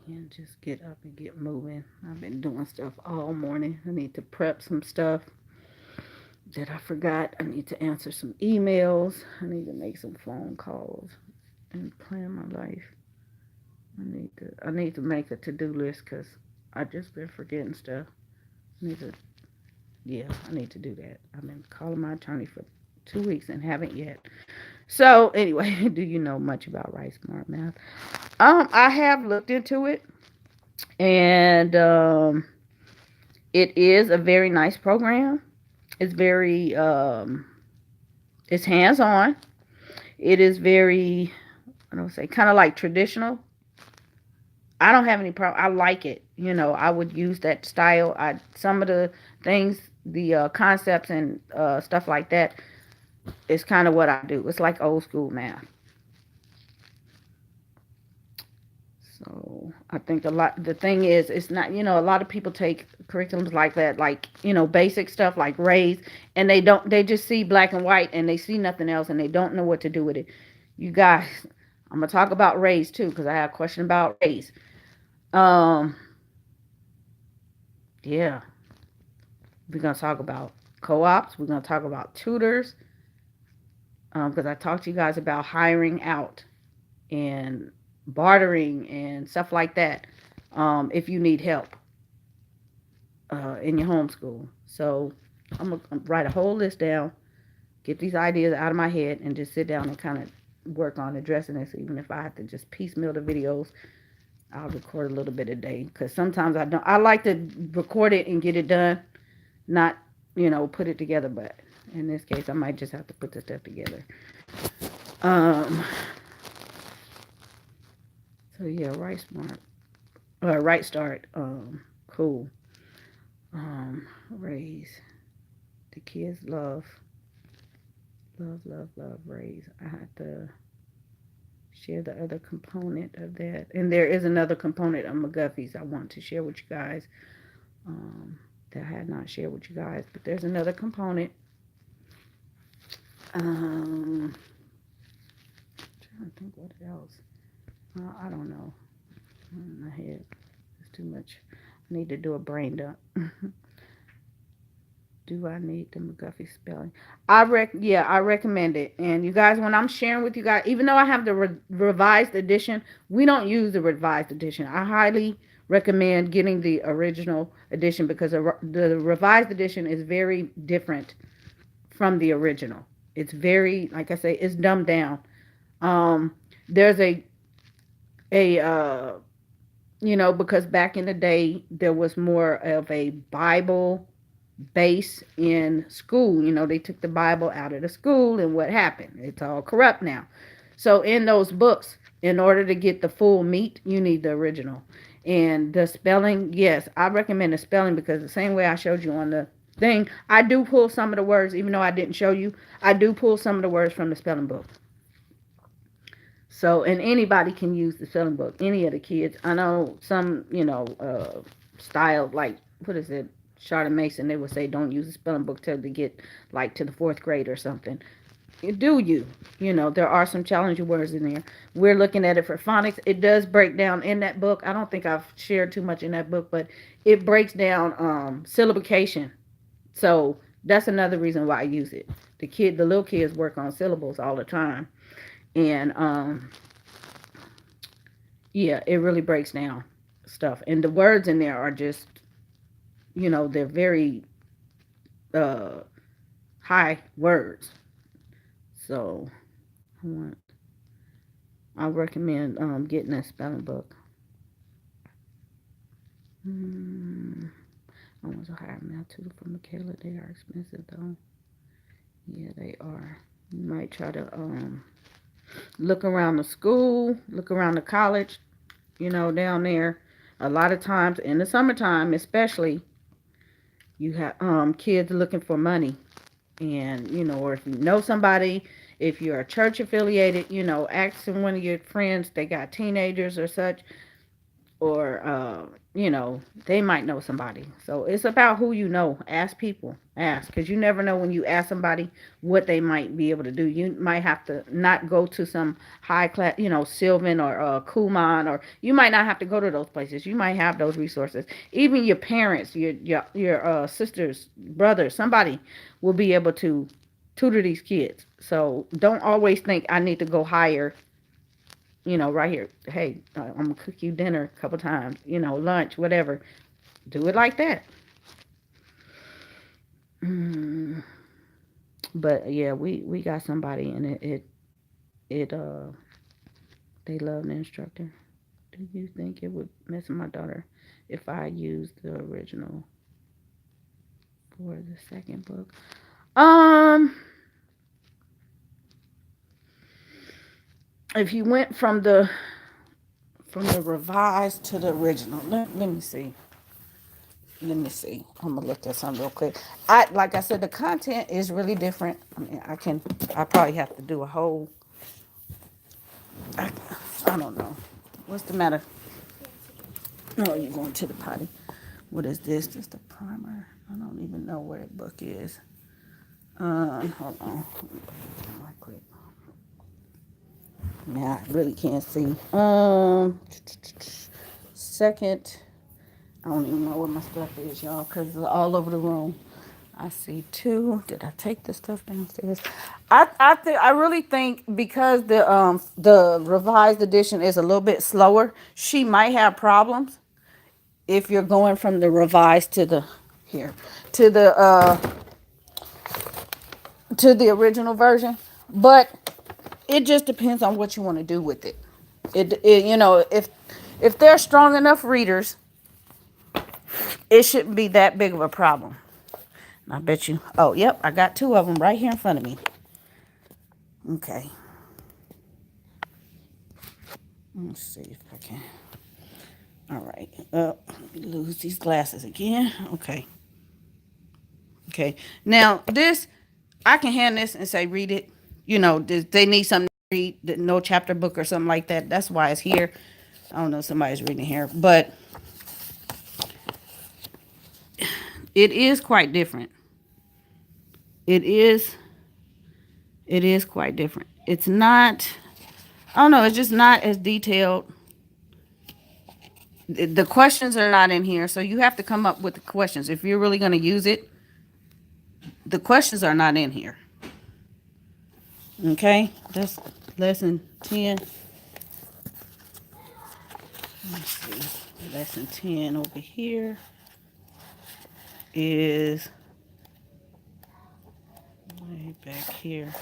and just get up and get moving. I've been doing stuff all morning. I need to prep some stuff that I forgot. I need to answer some emails. I need to make some phone calls and plan my life. I need to make a to-do list because I just been forgetting stuff. I need to I need to do that. I've been calling my attorney for 2 weeks and haven't yet. So anyway, do you know much about Write Smart Math? I have looked into it, and it is a very nice program. It's very it's hands-on. It is very, I don't say, kind of like traditional. I don't have any problem. I like it. I would use that style. Some of the things, the concepts and stuff like that is kind of what I do. It's like old school math. So I think the thing is, it's not, a lot of people take curriculums like that, like, basic stuff like raise, and they just see black and white and they see nothing else and they don't know what to do with it. You guys, I'm going to talk about raise too, because I have a question about raise. Um, yeah, we're going to talk about co-ops. We're going to talk about tutors, because I talked to you guys about hiring out and bartering and stuff like that, if you need help in your homeschool. So I'm going to write a whole list down, get these ideas out of my head, and just sit down and kind of work on addressing this. Even if I have to just piecemeal the videos, I'll record a little bit a day, because sometimes I like to record it and get it done, not, put it together. But in this case, I might just have to put the stuff together. So yeah, Write Smart, Write Start, cool. Raise. The kids love Raise. I have to share the other component of that, and there is another component of McGuffey's I want to share with you guys, that I had not shared with you guys, but there's another component. Trying I think what else. I don't know. In my head, it's too much. I need to do a brain dump. Do I need the McGuffey spelling? Yeah, I recommend it. And you guys, when I'm sharing with you guys, even though I have the revised edition, we don't use the revised edition. I highly recommend getting the original edition because the revised edition is very different from the original. It's very, like I say, it's dumbed down. Um, there's a because back in the day there was more of a Bible base in school. They took the Bible out of the school, and what happened? It's all corrupt now. So in those books, in order to get the full meat, you need the original. And the spelling, yes, I recommend the spelling because the same way I showed you on the thing, I do pull some of the words, even though I didn't show you, I do pull some of the words from the spelling book. So, and anybody can use the spelling book, any of the kids. I know some, style, like, what is it? Charlotte Mason, they would say don't use the spelling book till they get, like, to the fourth grade or something. Do you? There are some challenging words in there. We're looking at it for phonics. It does break down in that book. I don't think I've shared too much in that book, but it breaks down syllabication. So that's another reason why I use it. The little kids work on syllables all the time. And yeah, it really breaks down stuff. And the words in there are just, they're very uh high words. So I recommend getting a spelling book. I want to hire math tutor for Michaela. They are expensive though. Yeah, they are. You might try to look around the school, look around the college, down there. A lot of times in the summertime, especially, you have kids looking for money. And, or if you know somebody, if you're a church affiliated, ask one of your friends, they got teenagers or such, or they might know somebody. So it's about who you know. Ask people. Ask, because you never know when you ask somebody what they might be able to do. You might have to not go to some high class, Sylvan or Kumon, or you might not have to go to those places. You might have those resources. Even your parents, your sisters, brothers, somebody will be able to tutor these kids. So don't always think I need to go hire, right here. Hey, I'm gonna cook you dinner a couple times, lunch, whatever. Do it like that. But yeah, we got somebody, and it they love the instructor. Do you think it would mess with my daughter if I used the original for the second book? If you went from the revised to the original, let me see. Let me see. I'm gonna look at something real quick. Like I said, the content is really different. I mean, I probably have to do a whole. I, I don't know. What's the matter? Oh, you're going to the potty. What is this? Just a primer. I don't even know where the book is. Hold on. Right quick. Yeah, I really can't see. Second. I don't even know where my stuff is, y'all, because it's all over the room. I see two. Did I take the stuff downstairs? I really think because the revised edition is a little bit slower, she might have problems if you're going from the revised to the here to the original version. But it just depends on what you want to do with it. If they're strong enough readers, it shouldn't be that big of a problem. I bet you. Oh, yep, I got two of them right here in front of me. Okay. Let's see if I can. All right. Let me lose these glasses again. Okay. Okay. Now, this, I can hand this and say, read it. They need something to read, no chapter book or something like that. That's why it's here. I don't know if somebody's reading here, but it is quite different. It is quite different. It's not I don't know, it's just not as detailed. The questions are not in here, so you have to come up with the questions. If you're really going to use it, the questions are not in here. Okay, that's lesson 10. Let's see. Lesson 10 over here is way back here.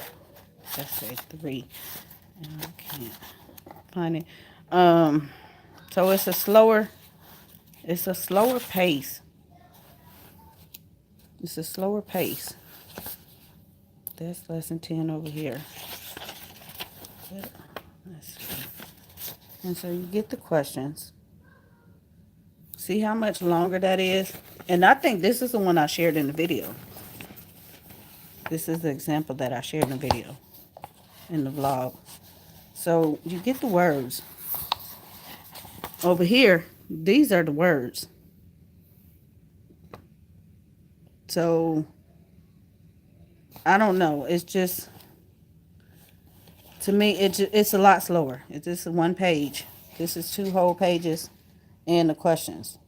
Let's say 3. And I can't find it. So it's a slower pace. It's a slower pace. That's lesson 10 over here. Let's see. And so you get the questions. See how much longer that is? And I think this is the one I shared in the video. This is the example that I shared in the video, in the vlog. So you get the words. Over here, these are the words. So, I don't know. It's just, to me, it's a lot slower. It's just one page. This is 2 whole pages and the questions.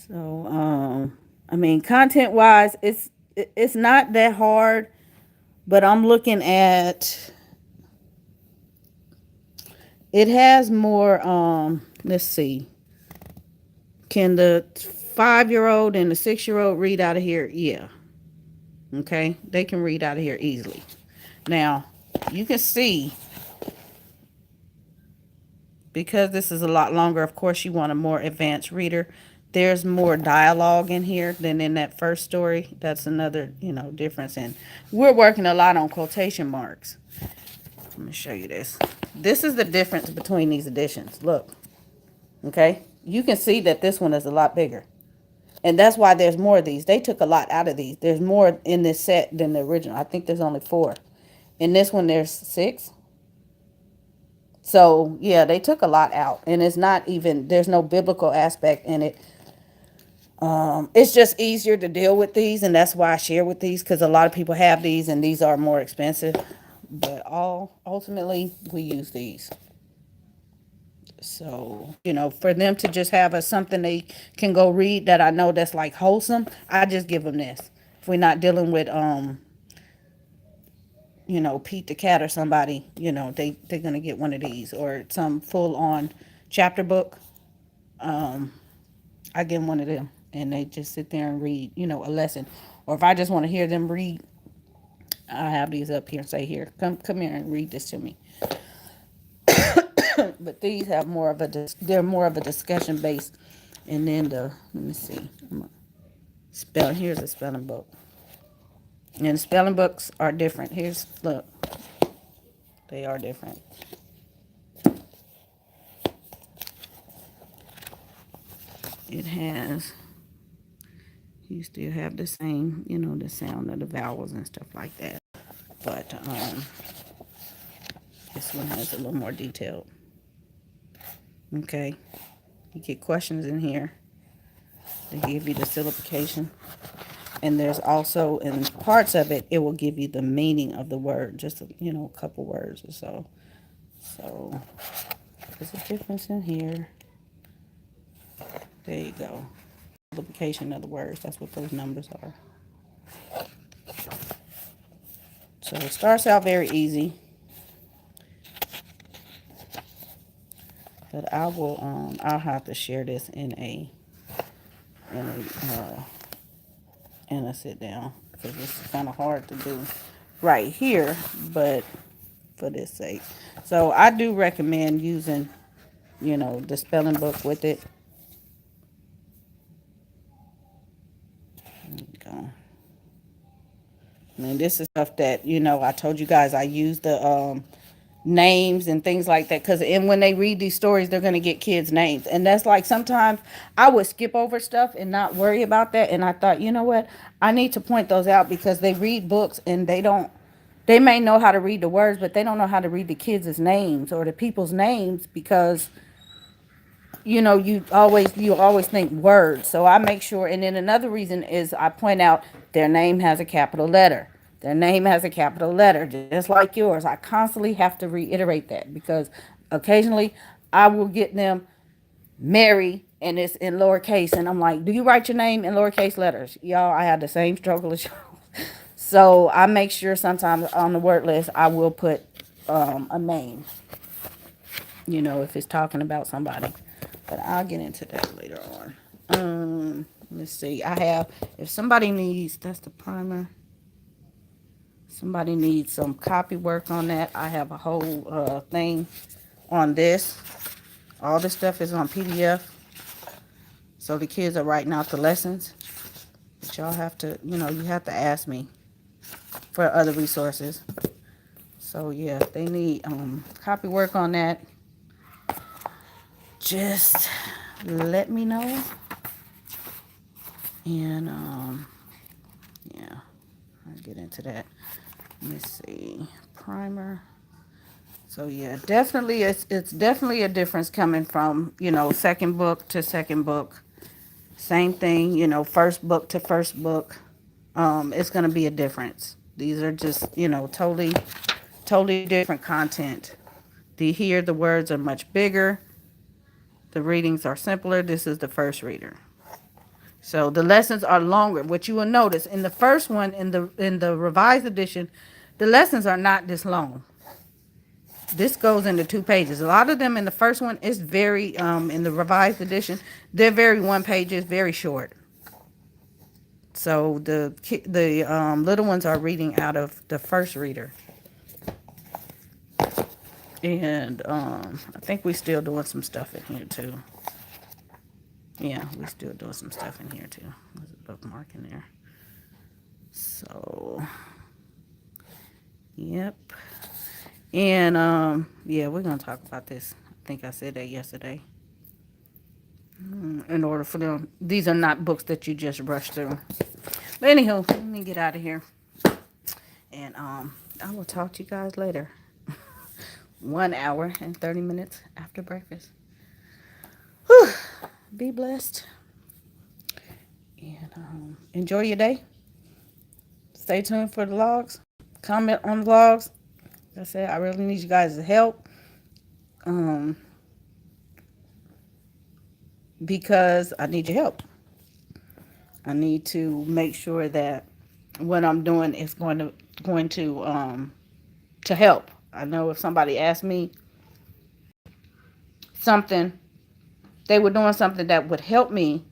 So, I mean, content-wise, it's not that hard, but I'm looking at, it has more, let's see. Can the 5-year-old and the 6-year-old read out of here? Yeah. Okay, they can read out of here easily. Now, you can see, because this is a lot longer, of course you want a more advanced reader. There's more dialogue in here than in that first story. That's another, difference. And we're working a lot on quotation marks. Let me show you this. This is the difference between these editions. Look, okay? You can see that this one is a lot bigger. And that's why there's more of these. They took a lot out of these. There's more in this set than the original. I think there's only 4. In this one, there's 6. So, yeah, they took a lot out. And it's not even, there's no biblical aspect in it. It's just easier to deal with these. And that's why I share with these. Because a lot of people have these and these are more expensive. But ultimately, we use these. So, for them to just have something they can go read that I know that's like wholesome, I just give them this. If we're not dealing with, Pete the cat or somebody, they're going to get one of these or some full on chapter book. I give them one of them and they just sit there and read, a lesson. Or if I just want to hear them read, I have these up here and say, here, come here and read this to me. But these have they're more of a discussion based. And then let me see, here's a spelling book. And spelling books are different. Look, they are different. It has, you still have the same, the sound of the vowels and stuff like that. But this one has a little more detailed. Okay, you get questions in here. They give you the syllabication. And there's also, in parts of it, it will give you the meaning of the word. Just, a couple words or so. So, there's a difference in here. There you go. Syllabication of the words. That's what those numbers are. So, it starts out very easy. But I'll have to share this in a sit down because it's kind of hard to do right here, but for this sake. So I do recommend using, the spelling book with it. There you go. I mean, this is stuff that, I told you guys I use the names and things like that because when they read these stories they're going to get kids names, and that's like sometimes I would skip over stuff and not worry about that, and I thought, you know what, I need to point those out because they read books and they may know how to read the words, but they don't know how to read the kids' names or the people's names because you always think words. So I make sure, and then another reason is I point out their name has a capital letter. Their name has a capital letter, just like yours. I constantly have to reiterate that because occasionally I will get them Mary and it's in lowercase, and I'm like, do you write your name in lowercase letters? Y'all, I had the same struggle as y'all. So I make sure sometimes on the word list I will put a name, if it's talking about somebody. But I'll get into that later on. Let's see. I have, if somebody needs, that's the primer. Somebody needs some copy work on that. I have a whole thing on this. All this stuff is on PDF. So the kids are writing out the lessons. But y'all have to, you have to ask me for other resources. So yeah, if they need copy work on that, just let me know. And yeah, I'll get into that. Let me see. Primer. So yeah, definitely it's definitely a difference coming from, second book to second book. Same thing, first book to first book. It's gonna be a difference. These are just, totally different content. Here the words are much bigger. The readings are simpler. This is the first reader. So the lessons are longer. What you will notice in the first one, in the revised edition, the lessons are not this long. This goes into 2 pages. A lot of them in the first one is very, in the revised edition, they're very 1 pages, very short. So the little ones are reading out of the first reader. And I think we're still doing some stuff in here too. Yeah, we're still doing some stuff in here too. There's a bookmark in there. So, yep. And yeah, we're gonna talk about this. I think I said that yesterday. In order for them, these are not books that you just rush through. But anywho, let me get out of here. And I will talk to you guys later. 1 hour and 30 minutes after breakfast. Whew. Be blessed. And enjoy your day. Stay tuned for the vlogs. Comment on the vlogs. Like I said, I really need you guys' help. Because I need your help. I need to make sure that what I'm doing is going to help. I know if somebody asked me something, they were doing something that would help me,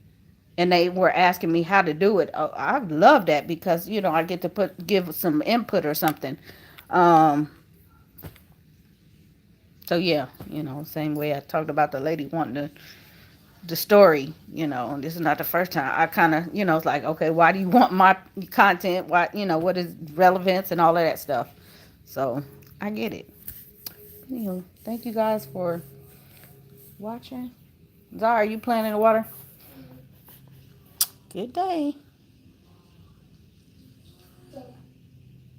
and they were asking me how to do it. I love that because I get to give some input or something. So yeah, same way I talked about the lady wanting the story, this is not the first time. I kind of, it's like, okay, why do you want my content? Why, what is relevance and all of that stuff? So I get it. Anyway, thank you guys for watching. Zara, are you playing in the water? Good day.